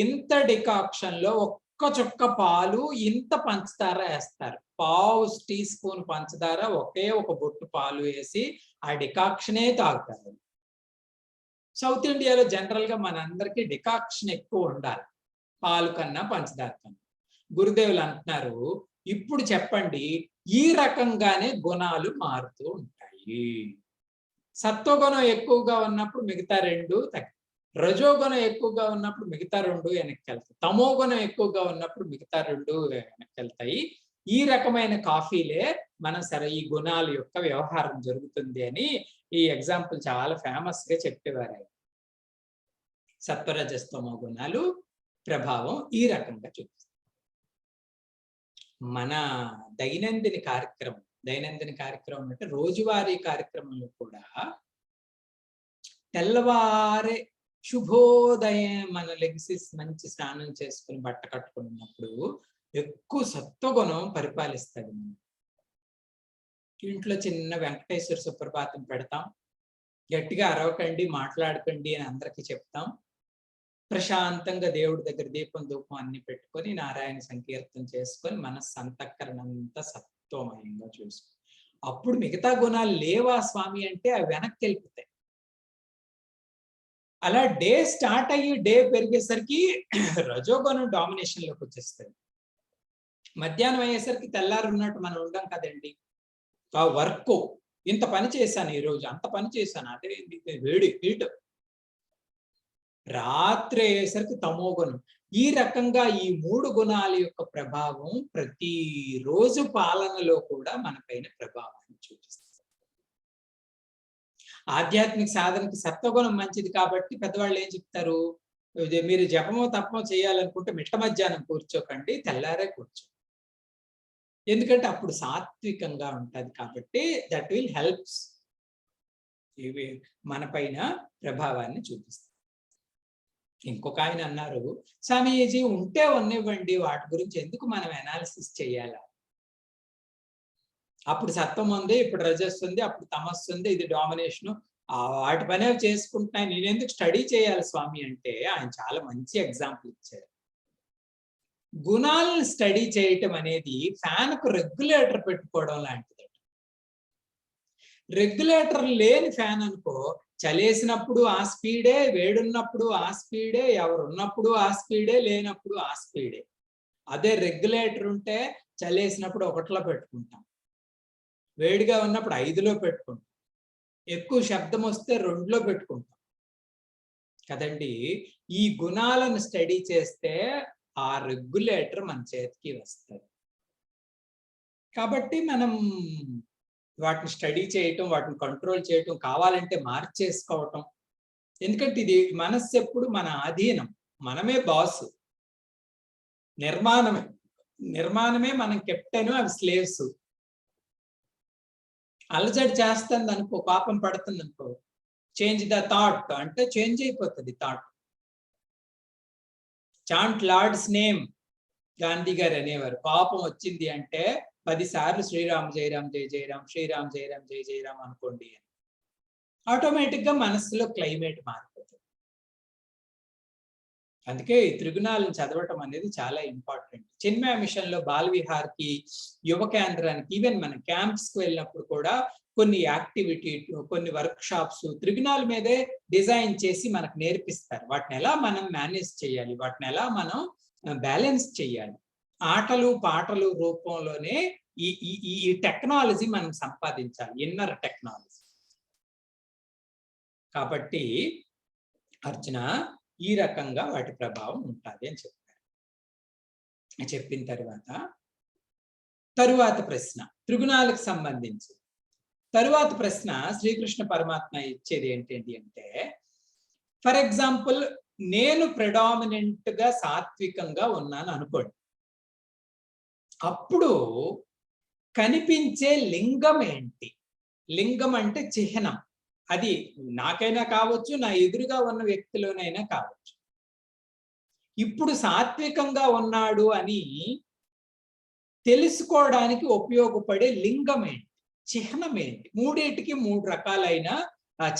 ఇంత డికాక్షన్ లో ఒక్క చుక్క పాలు ఇంత పంచదార వేస్తారు. పావు టీ స్పూన్ పంచదార ఒకే ఒక బొట్టు పాలు వేసి ఆ డికాక్షనే తాగుతారు. సౌత్ ఇండియాలో జనరల్ గా మనందరికీ డికాక్షన్ ఎక్కువ ఉండాలి, పాలు కన్నా పంచదార కన్నా. గురుదేవులు అంటున్నారు, ఇప్పుడు చెప్పండి, ఈ రకంగానే గుణాలు మారుతూ ఉంటాయి. సత్వగుణం ఎక్కువగా ఉన్నప్పుడు మిగతా రెండు తగ్గి, రజోగుణం ఎక్కువగా ఉన్నప్పుడు మిగతా రెండు వెనక్కి వెళ్తాయి, తమో గుణం ఎక్కువగా ఉన్నప్పుడు మిగతా రెండు వెనక్కి వెళ్తాయి. ఈ రకమైన కాఫీలే మనం సరే ఈ గుణాల యొక్క వ్యవహారం జరుగుతుంది అని ఈ ఎగ్జాంపుల్ చాలా ఫేమస్ గా చెప్పేవారు. సత్వరజస్తమో గుణాలు ప్రభావం ఈ రకంగా చూపిస్తాయి. మన దైనందిన కార్యక్రమం అంటే రోజువారీ కార్యక్రమంలో కూడా తెల్లవారే శుభోదయం మన లెగ్సిస్ మంచి స్నానం చేసుకుని బట్ట కట్టుకున్నప్పుడు ఎక్కువ సత్వగుణం పరిపాలిస్తుంది. ఇంట్లో చిన్న వెంకటేశ్వర సుప్రభాతం పెడతాం, గట్టిగా అరవకండి, మాట్లాడకండి అని అందరికీ చెప్తాం. ప్రశాంతంగా దేవుడి దగ్గర దీపం ధూపం అన్ని పెట్టుకొని నారాయణ సంకీర్తన చేసుకొని మనస్సు అంతఃకరణంతా సత్వమయంగా చూసుకో. అప్పుడు మిగతా గుణాలు లేవా స్వామి అంటే అవి వెనక్కి వెళ్ళిపోతాయి. అలా డే స్టార్ట్ అయ్యి డే పెరిగేసరికి రజోగుణం డామినేషన్ లోకి వచ్చేస్తుంది. మధ్యాహ్నం అయ్యేసరికి తెల్లారు ఉన్నట్టు మనం ఉండం కదండి. ఆ వర్క్ ఇంత పని చేశాను, ఈరోజు అంత పని చేశాను, అదే వేడి హీట్. రాత్రి అయ్యేసరికి తమో గుణం. ఈ రకంగా ఈ మూడు గుణాల యొక్క ప్రభావం ప్రతిరోజు పాలనలో కూడా మన పైన ప్రభావాన్ని చూపిస్తుంది. ఆధ్యాత్మిక సాధనకి సత్వగుణం మంచిది కాబట్టి పెద్దవాళ్ళు ఏం చెప్తారు, మీరు జపమో తప్పమో చేయాలనుకుంటే మిట్ట మధ్యాహ్నం కూర్చోకండి, తెల్లారే కూర్చో. ఎందుకంటే అప్పుడు సాత్వికంగా ఉంటుంది కాబట్టి దట్ విల్ హెల్ప్స్, ఇవి మన పైన ప్రభావాన్ని చూపిస్తుంది. ఇంకొక ఆయన అన్నారు, స్వామీజీ ఉంటే ఉన్నవ్వండి, వాటి గురించి ఎందుకు మనం అనాలిసిస్ చేయాలా? అప్పుడు సత్వం ఉంది, ఇప్పుడు రజస్సు ఉంది, అప్పుడు తమస్సు ఉంది, ఇది డామినేషను, వాటి పనే చేసుకుంటున్నాయి, నేను ఎందుకు స్టడీ చేయాలి స్వామి అంటే ఆయన చాలా మంచి ఎగ్జాంపుల్ ఇచ్చారు. గుణాలను స్టడీ చేయటం అనేది ఫ్యాన్కు రెగ్యులేటర్ పెట్టుకోవడం లాంటిది. రెగ్యులేటర్ లేని ఫ్యాన్ అనుకో, చలేసినప్పుడు ఆ స్పీడే, వేడున్నప్పుడు ఆ స్పీడే, ఎవరున్నప్పుడు ఆ స్పీడే, లేనప్పుడు ఆ స్పీడే. అదే రెగ్యులేటర్ ఉంటే చలేసినప్పుడు 1లో పెట్టుకుంటాం, వేడిగా ఉన్నప్పుడు 5లో పెట్టుకుంటాం, ఎక్కువ శబ్దం వస్తే 2లో పెట్టుకుంటాం కదండి. ఈ గుణాలను స్టడీ చేస్తే ఆ రెగ్యులేటర్ మన చేతికి వస్తుంది. కాబట్టి మనం వాటిని స్టడీ చేయటం, వాటిని కంట్రోల్ చేయటం, కావాలంటే మార్చేసుకోవటం. ఎందుకంటే ఇది మనస్సు ఎప్పుడు మన అధీనం, మనమే బాసు, నిర్మాణమే మనం కెప్టెన్, అవి స్లేవ్స్. అలజడి చేస్తుంది అనుకో, పాపం పడుతుంది అనుకో, చేంజ్ ద థాట్ అంటే చేంజ్ అయిపోతుంది thought. Chant Lord's name, Gandhi గారు అనేవారు, పాపం వచ్చింది అంటే 10 సార్లు శ్రీరామ్ జయరామ్ జయ జయరామ్, శ్రీరామ్ జయరామ్ జయ జయరామ్ అనుకోండి అని. ఆటోమేటిక్ గా మనసులో క్లైమేట్ మారిపోతుంది. అందుకే ఈ త్రిగుణాలను చదవటం అనేది చాలా ఇంపార్టెంట్. చిన్మయ మిషన్ లో బాల విహార్కి, యువ కేంద్రానికి, ఈవెన్ మన క్యాంప్స్ కి వెళ్ళినప్పుడు కూడా కొన్ని యాక్టివిటీ, కొన్ని వర్క్ షాప్స్ త్రిగుణాల మీదే డిజైన్ చేసి మనకు నేర్పిస్తారు. వాటిని ఎలా మనం మేనేజ్ చేయాలి, వాటిని ఎలా మనం బ్యాలెన్స్ చేయాలి. ఆటలు పాటలు రూపంలోనే ఈ టెక్నాలజీ మనం సంపాదించాలి, ఇన్నర్ టెక్నాలజీ. కాబట్టి అర్జున ఈ రకంగా వాటి ప్రభావం ఉంటుంది అని చెప్పారు. చెప్పిన తరువాత ప్రశ్న త్రిగుణాలకు సంబంధించి. తరువాత ప్రశ్న శ్రీకృష్ణ పరమాత్మ ఇచ్చేది ఏంటి అంటే, ఫర్ ఎగ్జాంపుల్ నేను ప్రెడామినెంట్ గా సాత్వికంగా ఉన్నాను అనుకోండి, అప్పుడు కనిపించే లింగం ఏంటి? లింగం అంటే చిహ్నం. అది నాకైనా కావచ్చు, నా ఎదురుగా ఉన్న వ్యక్తిలోనైనా కావచ్చు. ఇప్పుడు సాత్వికంగా ఉన్నాడు అని తెలుసుకోవడానికి ఉపయోగపడే లింగం ఏంటి, చిహ్నం ఏంటి? మూడింటికి 3 రకాలైన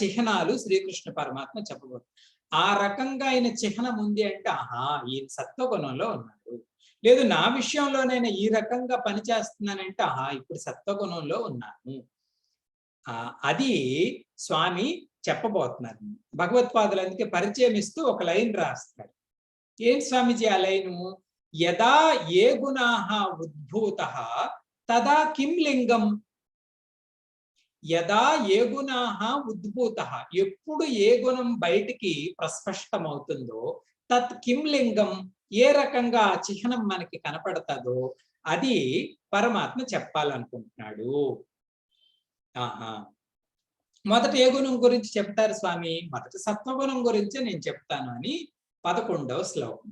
చిహ్నాలు శ్రీకృష్ణ పరమాత్మ చెప్పబోతున్నారు. ఆ రకంగా ఆయన చిహ్నం ఉంది అంటే ఆహా ఈయన సత్వగుణంలో ఉన్నాడు. లేదు నా విషయంలో నేను ఈ రకంగా పనిచేస్తున్నానంటే ఆహా ఇప్పుడు సత్వగుణంలో ఉన్నాను. అది స్వామి చెప్పబోతున్నారు. భగవత్పాదులు అందుకే పరిచయం ఇస్తూ ఒక లైన్ రాస్తారు. ఏంటి స్వామిజీ ఆ లైను? యదా ఏ గుణాః ఉద్భూతః తదా కిం లింగం? యదా ఏ గుణాః ఉద్భూతః, ఎప్పుడు ఏ గుణం బయటికి ప్రస్పష్టమవుతుందో తత్ కిం లింగం, ఏ రకంగా ఆ చిహ్నం మనకి కనపడతాదో అది పరమాత్మ చెప్పాలనుకుంటున్నాడు. ఆహా మొదట ఏ గుణం గురించి చెప్తారు స్వామి? మొదట సత్వగుణం గురించి నేను చెప్తాను అని 11వ శ్లోకం.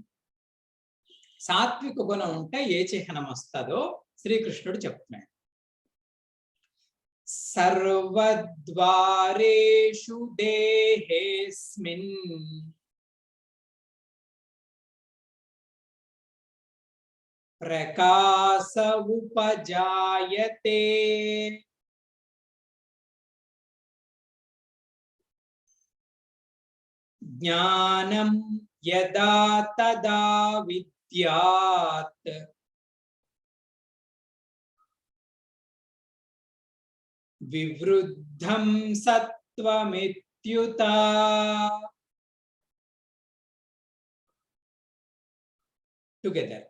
సాత్విక గుణం ఉంటే ఏ చిహ్నం వస్తుందో శ్రీకృష్ణుడు చెప్తున్నాడు. సర్వద్వారేషు దేహేస్మిన్ ప్రకాశ ఉపజాయతే జ్ఞానం యదా తదా విద్యాత్ వివృద్ధం సత్వమిత్యుత. టుగెదర్.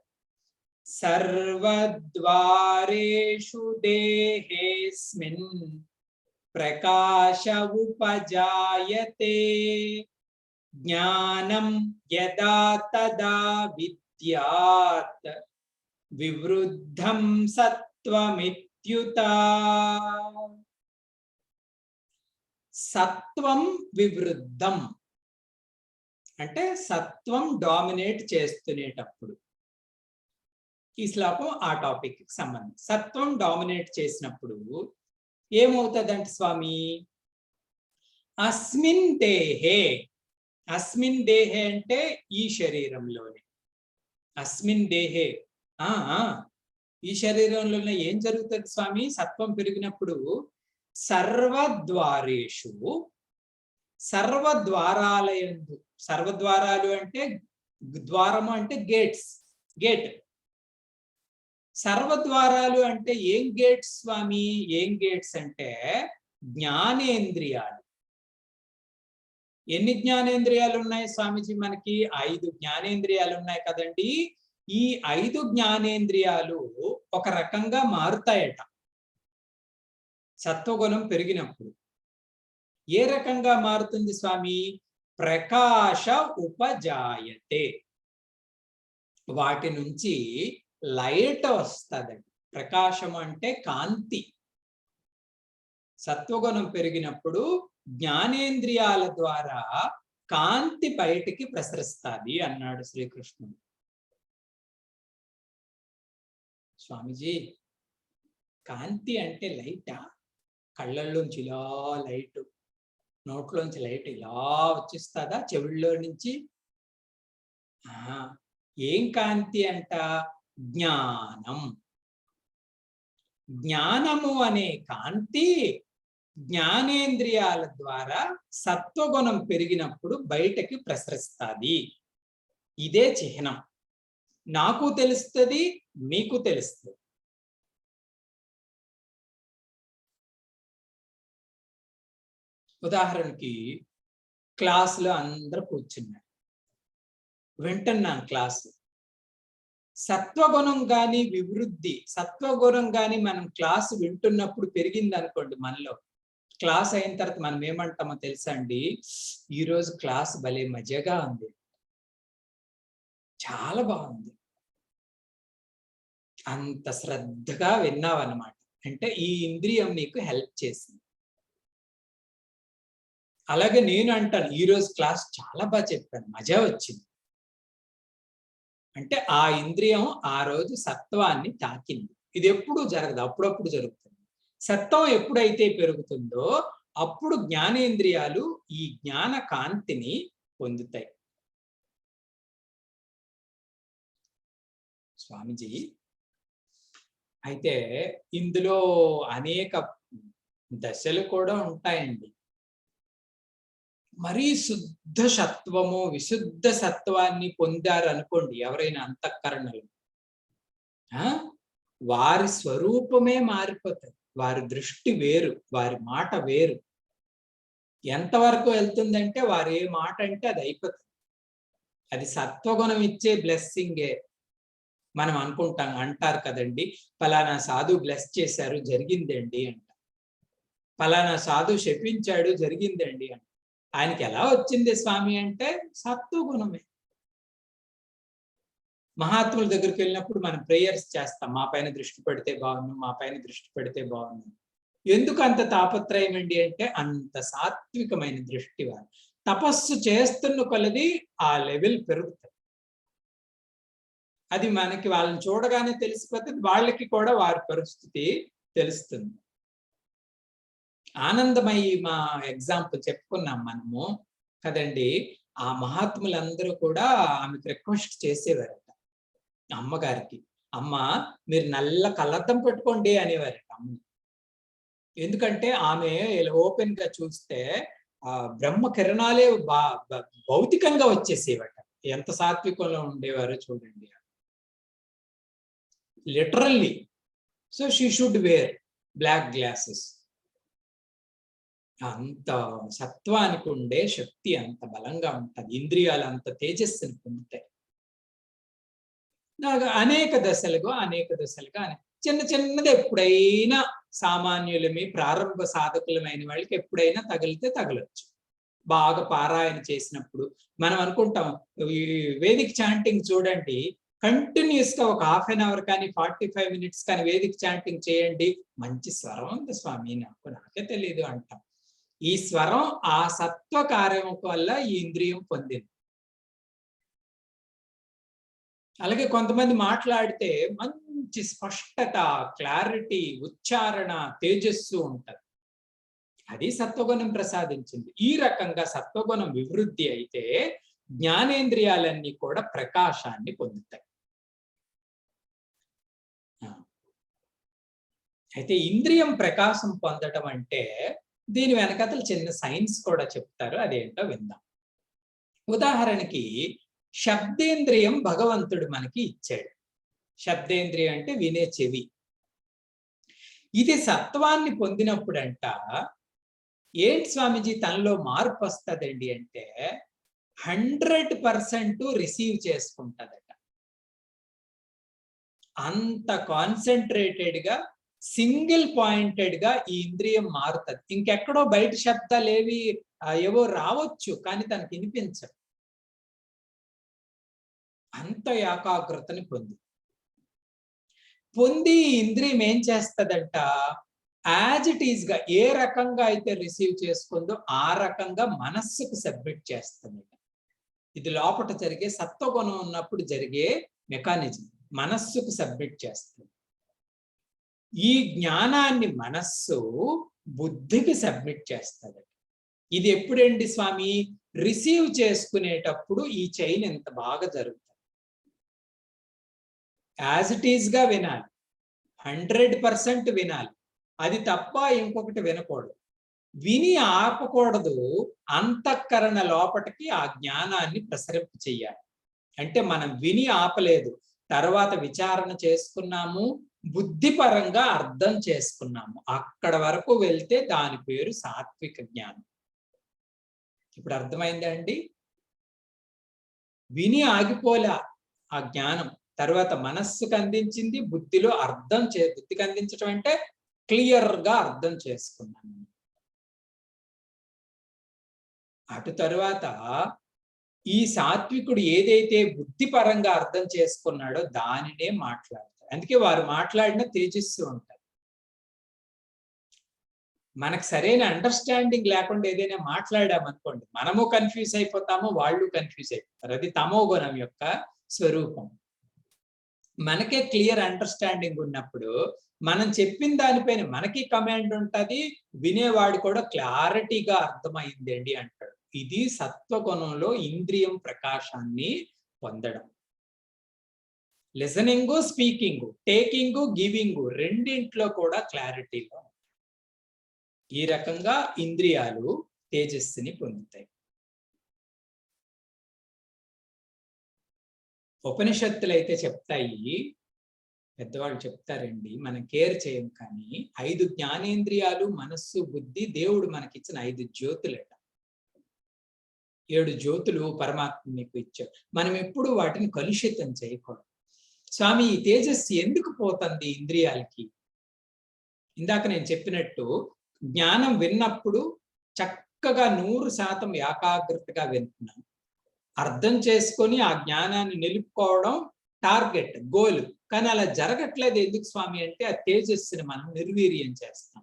సర్వద్వారేషు దేహేస్మిన్ ప్రకాశ ఉపజాయతే జ్ఞానం యదా తదా విద్యాత్ వివృద్ధం సత్వమిత్యుత. సత్వం వివృద్ధం అంటే సత్వం డామినేట్ చేస్తునేటప్పుడు. ఈ శ్లోకం ఆ టాపిక్ కి సంబంధం. సత్వం డామినేట్ చేసినప్పుడు ఏమవుతుందంటే స్వామి, అస్మిన్ దేహే, అస్మిన్ దేహే అంటే ఈ శరీరంలోనే, అస్మిన్ దేహే ఈ శరీరంలోనే ఏం జరుగుతుంది స్వామి? సత్వం పెరిగినప్పుడు సర్వద్వారేషు, సర్వద్వారాలయందు, సర్వద్వారాలు అంటే ద్వారము అంటే గేట్స్, గేట్. సర్వద్వారాలు అంటే ఏం గేట్స్ స్వామి? ఏం గేట్స్ అంటే జ్ఞానేంద్రియాలు. ఎన్ని జ్ఞానేంద్రియాలు ఉన్నాయి స్వామిజీ మనకి? 5 జ్ఞానేంద్రియాలు ఉన్నాయి కదండి. ఈ 5 జ్ఞానేంద్రియాలు ఒక రకంగా మారుతాయట సత్వగుణం పెరిగినప్పుడు. ఏ రకంగా మారుతుంది స్వామి? ప్రకాశ ఉపజాయతే, వాటి నుంచి లైట్ వస్తుందండి. ప్రకాశం అంటే కాంతి. సత్వగుణం పెరిగినప్పుడు జ్ఞానేంద్రియాల ద్వారా కాంతి బయటికి ప్రసరిస్తుంది అన్నాడు శ్రీకృష్ణుడు. స్వామిజీ కాంతి అంటే లైటా? కళ్ళల్లోంచి ఇలా లైట్, నోట్లోంచి లైట్ ఇలా వచ్చేస్తుందా చెవుల్లో నుంచి? ఏం కాంతి అంట? జ్ఞానం. జ్ఞానము అనే కాంతి జ్ఞానేంద్రియాల ద్వారా సత్వగుణం పెరిగినప్పుడు బయటకి ప్రసరిస్తుంది. ఇదే చిహ్నం. నాకు తెలుస్తుంది, మీకు తెలుస్తుంది. ఉదాహరణకి క్లాసులో అందరూ కూర్చున్నారు, వింటున్నాను క్లాసు. సత్వగుణం కానీ వివృద్ధి, సత్వగుణం కానీ మనం క్లాసు వింటున్నప్పుడు పెరిగింది అనుకోండి మనలో, క్లాస్ అయిన తర్వాత మనం ఏమంటామో తెలుసా అండి? ఈరోజు క్లాస్ భలే మజాగా ఉంది, చాలా బాగుంది, అంత శ్రద్ధగా విన్నావన్నమాట. అంటే ఈ ఇంద్రియం నీకు హెల్ప్ చేసింది. అలాగే నేను అంటాను, ఈరోజు క్లాస్ చాలా బాగా చెప్పాను, మజా వచ్చింది. అంటే ఆ ఇంద్రియం ఆ రోజు సత్వాన్ని తాకింది. ఇది ఎప్పుడు జరగదు, అప్పుడప్పుడు జరుగుతుంది. సత్వం ఎప్పుడైతే పెరుగుతుందో అప్పుడు జ్ఞానేంద్రియాలు ఈ జ్ఞాన కాంతిని పొందుతాయి. స్వామిజీ అయితే ఇందులో అనేక దశలు కూడా ఉంటాయండి. మరీ శుద్ధ సత్వము, విశుద్ధ సత్వాన్ని పొందారు అనుకోండి ఎవరైనా అంతఃకరణలు, వారి స్వరూపమే మారిపోతుంది. వారి దృష్టి వేరు, వారి మాట వేరు. ఎంతవరకు వెళ్తుందంటే వారు ఏ మాట అంటే అది అయిపోతుంది. అది సత్వగుణం ఇచ్చే బ్లెస్సింగే. మనం అంటారు కదండి, పలానా సాధు బ్లెస్ చేశారు జరిగిందండి అంట, పలానా సాధు శపించాడు జరిగిందండి అంట. ఆయనకి ఎలా వచ్చింది స్వామి అంటే సత్వగుణమే. మహాత్ముల దగ్గరికి వెళ్ళినప్పుడు మనం ప్రేయర్స్ చేస్తాం, మా పైన దృష్టి పెడితే బాగుండు, మా పైన దృష్టి పెడితే బాగుండు. ఎందుకు అంత తాపత్రయం అండి అంటే అంత సాత్వికమైన దృష్టి. వారు తపస్సు చేస్తున్న కొలది ఆ లెవెల్ పెరుగుతుంది. అది మనకి వాళ్ళని చూడగానే తెలిసిపోతుంది, వాళ్ళకి కూడా వారి పరిస్థితి తెలుస్తుంది. ఆనందమయ్యి మా ఎగ్జాంపుల్ చెప్పుకున్నాం మనము కదండి. ఆ మహాత్ములందరూ కూడా ఆమెకు రిక్వెస్ట్ చేసేవారట అమ్మగారికి, అమ్మ మీరు నల్ల కళ్ళద్దం పెట్టుకోండి అనేవారట అమ్మని. ఎందుకంటే ఆమె ఓపెన్ గా చూస్తే బ్రహ్మ కిరణాలే భౌతికంగా వచ్చేసేవట. ఎంత సాత్వికంలో ఉండేవారో చూడండి, literally. So she should wear black glasses. అంత సత్వానికి ఉండే శక్తి అంత బలంగా ఉంటుంది, ఇంద్రియాలు అంత తేజస్సుని పొందుతాయి. అనేక దశలుగా చిన్న చిన్నది ఎప్పుడైనా సామాన్యులమి ప్రారంభ సాధకులమైన వాళ్ళకి ఎప్పుడైనా తగిలితే తగలొచ్చు. బాగా పారాయణ చేసినప్పుడు మనం అనుకుంటాం, ఈ వేదిక చాంటింగ్ చూడండి, కంటిన్యూస్ గా ఒక హాఫ్ అన్ అవర్ కానీ 45 మినిట్స్ కానీ వేదిక చాంటింగ్ చేయండి, మంచి స్వరం ఉంది స్వామి నాకే తెలియదు అంటాం. ఈ స్వరం ఆ సత్వ కార్యం వల్ల ఈ ఇంద్రియం పొందింది. అలాగే కొంతమంది మాట్లాడితే మంచి స్పష్టత, క్లారిటీ, ఉచ్చారణ, తేజస్సు ఉంటది. అది సత్వగుణం ప్రసాదించింది. ఈ రకంగా సత్వగుణం వివృద్ధి అయితే జ్ఞానేంద్రియాలన్నీ కూడా ప్రకాశాన్ని పొందుతాయి. అయితే ఇంద్రియం ప్రకాశం పొందడం అంటే దీని వెనకతలు చిన్న సైన్స్ కూడా చెప్తారు, అదేంటో విందాం. ఉదాహరణకి శబ్దేంద్రియం భగవంతుడు మనకి ఇచ్చాడు. శబ్దేంద్రియం అంటే వినే చెవి. ఇది సత్వాన్ని పొందినప్పుడంట ఏంటి స్వామీజీ తనలో మార్పు వస్తుందండి అంటే 100% రిసీవ్ చేసుకుంటదట. అంత కాన్సన్ట్రేటెడ్ గా, సింగిల్ పాయింటెడ్ గా ఈ ఇంద్రియం మారుతుంది. ఇంకెక్కడో బయట శబ్దాలు ఏవో రావచ్చు, కానీ తనకి వినిపించదు. అంత ఏకాగ్రతని పొంది ఇంద్రియం ఏం చేస్తదంట, యాజ్ ఇట్ ఈజ్ గా ఏ రకంగా అయితే రిసీవ్ చేసుకుందో ఆ రకంగా మనస్సుకు సబ్మిట్ చేస్తుంది. ఇది లోపట జరిగే సత్వగుణం ఉన్నప్పుడు జరిగే మెకానిజం. మనస్సుకు సబ్మిట్ చేస్తుంది. ఈ జ్ఞానాన్ని మనస్సు బుద్ధికి సబ్మిట్ చేస్తుంది. ఇది ఎప్పుడండి స్వామి, రిసీవ్ చేసుకునేటప్పుడు ఈ చైన్ ఎంత బాగా జరుగుతుంది. యాజ్ ఇట్ ఈజ్ గా వినాలి, 100% వినాలి. అది తప్ప ఇంకొకటి వినకూడదు. విని ఆపకూడదు. అంతఃకరణ లోపటికి ఆ జ్ఞానాన్ని ప్రసరింప చెయ్యాలి. అంటే మనం విని ఆపలేదు, తర్వాత విచారణ చేసుకున్నాము, బుద్ధిపరంగా అర్థం చేసుకున్నాము, అక్కడ వరకు వెళ్తే దాని పేరు సాత్విక జ్ఞానం. ఇప్పుడు అర్థమైందా అండి? విని ఆగిపోలే ఆ జ్ఞానం, తర్వాత మనస్సుకు అందించింది, బుద్ధిలో బుద్ధికి అందించడం అంటే క్లియర్ గా అర్థం చేసుకున్నాను. అటు తరువాత ఈ సాత్వికుడు ఏదైతే బుద్ధిపరంగా అర్థం చేసుకున్నాడో దానినే మాట్లాడతాడు. అందుకే వారు మాట్లాడిన తేజస్సు ఉంటుంది. మనకు సరైన అండర్స్టాండింగ్ లేకుండా ఏదైనా మాట్లాడామనుకోండి, మనము కన్ఫ్యూజ్ అయిపోతాము, వాళ్ళు కన్ఫ్యూజ్ అయిపోతారు. అది తమో గుణం యొక్క స్వరూపం. మనకే క్లియర్ అండర్స్టాండింగ్ ఉన్నప్పుడు మనం చెప్పిన దానిపైన మనకి కమాండ్ ఉంటుంది, వినేవాడు కూడా క్లారిటీగా అర్థమైందండి అంటాడు. ఇది సత్వగుణంలో ఇంద్రియం ప్రకాశాన్ని పొందడం. లిసనింగ్, స్పీకింగ్, టేకింగ్, గివింగ్ రెండింట్లో కూడా క్లారిటీగా ఈ రకంగా ఇంద్రియాలు తేజస్సుని పొందుతాయి. ఉపనిషత్తులు అయితే చెప్తాయి, పెద్దవాళ్ళు చెప్తారండి, మనం కేర్ చేయం కానీ 5 జ్ఞానేంద్రియాలు, మనస్సు, బుద్ధి దేవుడు మనకిచ్చిన 5 జ్యోతులట. 7 జ్యోతులు పరమాత్మ మీకు ఇచ్చారు. మనం ఎప్పుడు వాటిని కలుషితం చేయకూడదు. స్వామి, ఈ తేజస్సు ఎందుకు పోతుంది ఇంద్రియాలకి? ఇందాక నేను చెప్పినట్టు జ్ఞానం విన్నప్పుడు చక్కగా 100% ఏకాగ్రతగా వింటున్నాం. అర్థం చేసుకొని ఆ జ్ఞానాన్ని నిలుపుకోవడం టార్గెట్, గోల్. కానీ అలా జరగట్లేదు. ఎందుకు స్వామి అంటే ఆ తేజస్సుని మనం నిర్వీర్యం చేస్తాం.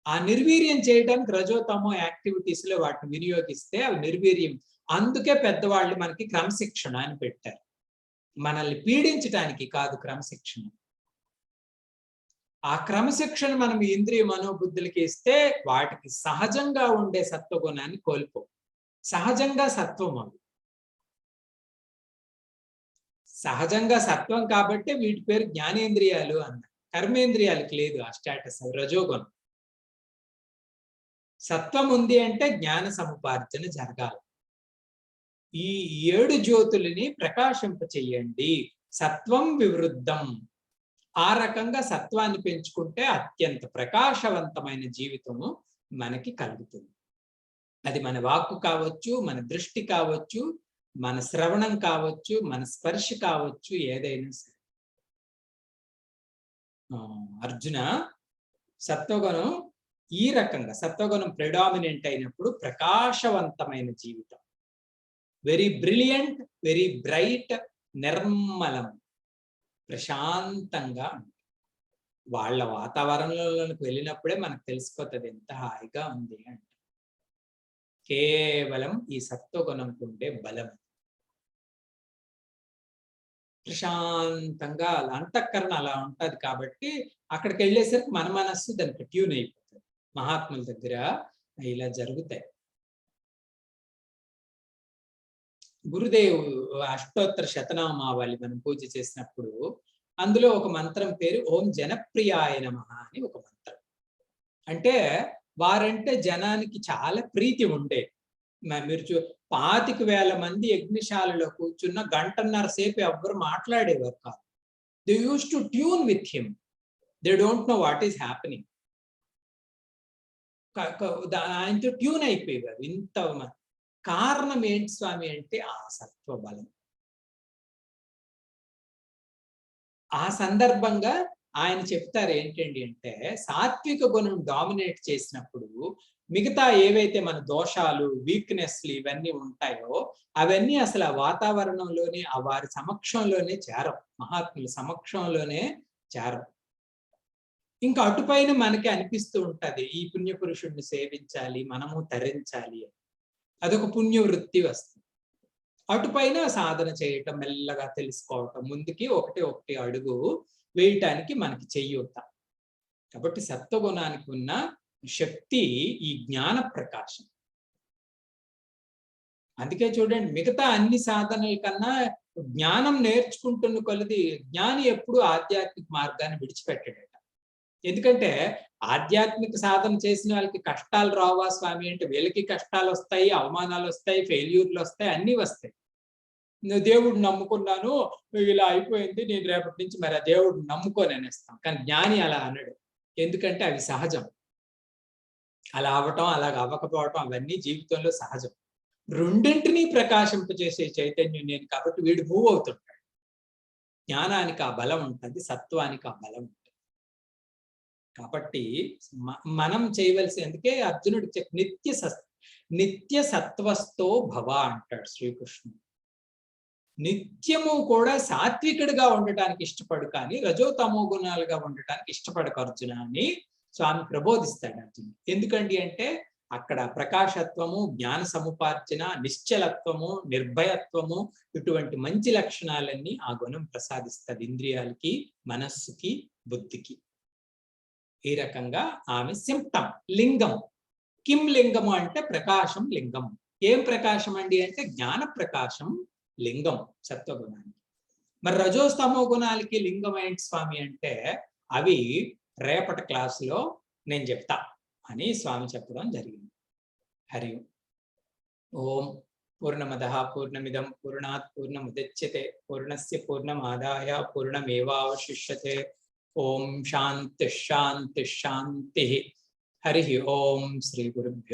ఆ నిర్వీర్యం చేయడానికి రజోతమో యాక్టివిటీస్ లో వాటిని వినియోగిస్తే అవి నిర్వీర్యం. అందుకే పెద్దవాళ్ళు మనకి క్రమశిక్షణ అని పెట్టారు. మనల్ని పీడించడానికి కాదు క్రమశిక్షణ. ఆ క్రమశిక్షణ మనం ఇంద్రియ మనోబుద్ధులకి ఇస్తే వాటికి సహజంగా ఉండే సత్వగుణాన్ని కోల్పో. సహజంగా సత్వం అవి. సహజంగా సత్వం కాబట్టి వీటి పేరు జ్ఞానేంద్రియాలు అన్నారు. కర్మేంద్రియాలకి లేదు ఆ స్టేటస్, రజోగుణం. సత్వం ఉంది అంటే జ్ఞాన సముపార్జన జరగాలి. ఈ 7 జ్యోతులని ప్రకాశింప చెయ్యండి. సత్వం వివృద్ధం. ఆ రకంగా సత్వాన్ని పెంచుకుంటే అత్యంత ప్రకాశవంతమైన జీవితము మనకి కలుగుతుంది. అది మన వాక్కు కావచ్చు, మన దృష్టి కావచ్చు, మన శ్రవణం కావచ్చు, మన స్పర్శ కావచ్చు, ఏదైనా సరే. అర్జున, సత్వగుణం ఈ రకంగా, సత్వగుణం ప్రెడామినెంట్ అయినప్పుడు ప్రకాశవంతమైన జీవితం, వెరీ బ్రిలియంట్, వెరీ బ్రైట్, నిర్మలం, ప్రశాంతంగా. వాళ్ళ వాతావరణంలోకి వెళ్ళినప్పుడే మనకు తెలిసిపోతుంది ఎంత హాయిగా ఉంది అంటే. కేవలం ఈ సత్వగుణంకు ఉండే బలం. ప్రశాంతంగా అంతఃకరణ అలా ఉంటది కాబట్టి అక్కడికి వెళ్ళేసరికి మన మనస్సు దానికి ట్యూన్ అయిపోతుంది. మహాత్ముల దగ్గర ఇలా జరుగుతాయి. గురుదేవు అష్టోత్తర శతనామావళి మనం పూజ చేసినప్పుడు అందులో ఒక మంత్రం పేరు ఓం జనప్రియాయ నమః అని ఒక మంత్రం. అంటే వారంటే జనానికి చాలా ప్రీతి ఉండే. మీరు 25,000 మంది యజ్ఞశాలలో కూర్చున్న గంటన్నర సేపు ఎవ్వరు మాట్లాడేవారు కాదు. They use to tune with him. They don't know what is happening. ఆయనతో ట్యూన్ అయిపోయేవారు. ఇంత కారణం ఏంటి స్వామి అంటే ఆ సత్వ బలం. ఆ సందర్భంగా ఆయన చెప్తారు ఏంటండి అంటే, సాత్విక గుణం డామినేట్ చేసినప్పుడు మిగతా ఏవైతే మన దోషాలు, వీక్నెస్లు ఇవన్నీ ఉంటాయో అవన్నీ అసలు ఆ వాతావరణంలోనే, ఆ వారి సమక్షంలోనే చేరవు. మహాత్ముల సమక్షంలోనే చేరవు. ఇంకా అటుపైన మనకి అనిపిస్తూ ఉంటది ఈ పుణ్య పురుషుడిని సేవించాలి, మనము తరించాలి అని. అదొక పుణ్య వృత్తి వస్తుంది. అటుపైన సాధన చేయటం, మెల్లగా తెలుసుకోవటం, ముందుకి ఒకటి అడుగు వేయటానికి మనకి చెయ్యూత. కాబట్టి సత్వగుణానికి ఉన్న శక్తి ఈ జ్ఞాన ప్రకాశం. అందుకే చూడండి, మిగతా అన్ని సాధనల కన్నా జ్ఞానం నేర్చుకుంటున్న కొలది జ్ఞాని ఎప్పుడు ఆధ్యాత్మిక మార్గాన్ని విడిచిపెట్టాడట. ఎందుకంటే ఆధ్యాత్మిక సాధన చేసిన వాళ్ళకి కష్టాలు రావా స్వామి అంటే, వీళ్ళకి కష్టాలు వస్తాయి, అవమానాలు వస్తాయి, ఫెయిల్యూర్లు వస్తాయి, అన్నీ వస్తాయి. దేవుడిని నమ్ముకున్నాను, ఇలా అయిపోయింది, నేను రేపటి నుంచి మరి ఆ దేవుడిని నమ్ముకొని అనేస్తాం. కానీ జ్ఞాని అలా అనడు. ఎందుకంటే అవి సహజం. అలా అవ్వటం, అలాగ అవ్వకపోవటం అవన్నీ జీవితంలో సహజం. రెండింటినీ ప్రకాశింపజేసే చైతన్యం నేను కాబట్టి వీడు మూవ్ అవుతుంటాడు. జ్ఞానానికి ఆ బలం ఉంటుంది, సత్వానికి ఆ బలం ఉంటుంది. కాబట్టి మనం చేయవలసి, అందుకే అర్జునుడు నిత్య సత్వస్థో భవ అంటాడు శ్రీకృష్ణుడు. నిత్యము కూడా సాత్వికుడిగా ఉండటానికి ఇష్టపడు, కానీ రజోతమో గుణాలుగా ఉండటానికి ఇష్టపడకు అర్జున అని స్వామి ప్రబోధిస్తాడు అర్జునుడు. ఎందుకండి అంటే అక్కడ ప్రకాశత్వము, జ్ఞాన సముపార్జన, నిశ్చలత్వము, నిర్భయత్వము, ఇటువంటి మంచి లక్షణాలన్నీ ఆ గుణం ప్రసాదిస్తుంది ఇంద్రియాలకి, మనస్సుకి, బుద్ధికి. ఈ రకంగా ఆమె సింప్టమ్, లింగం. కిం లింగము అంటే ప్రకాశం లింగం. ఏం ప్రకాశం అండి అంటే జ్ఞాన ప్రకాశం లింగం సత్వగుణానికి. మరి రజోస్తమో గుణాలకి లింగం ఏంటి స్వామి అంటే అవి రేపటి క్లాసులో నేను చెప్తా అని స్వామి చెప్పడం జరిగింది. హరి ఓం. పూర్ణమదః పూర్ణమిదం పూర్ణాత్ పూర్ణముదచ్యతే పూర్ణస్య పూర్ణమాదాయ పూర్ణమేవావశిష్యతే. ఓం శాంతి శాంతి శాంతి. హరి ఓం శ్రీ గురుభ్యో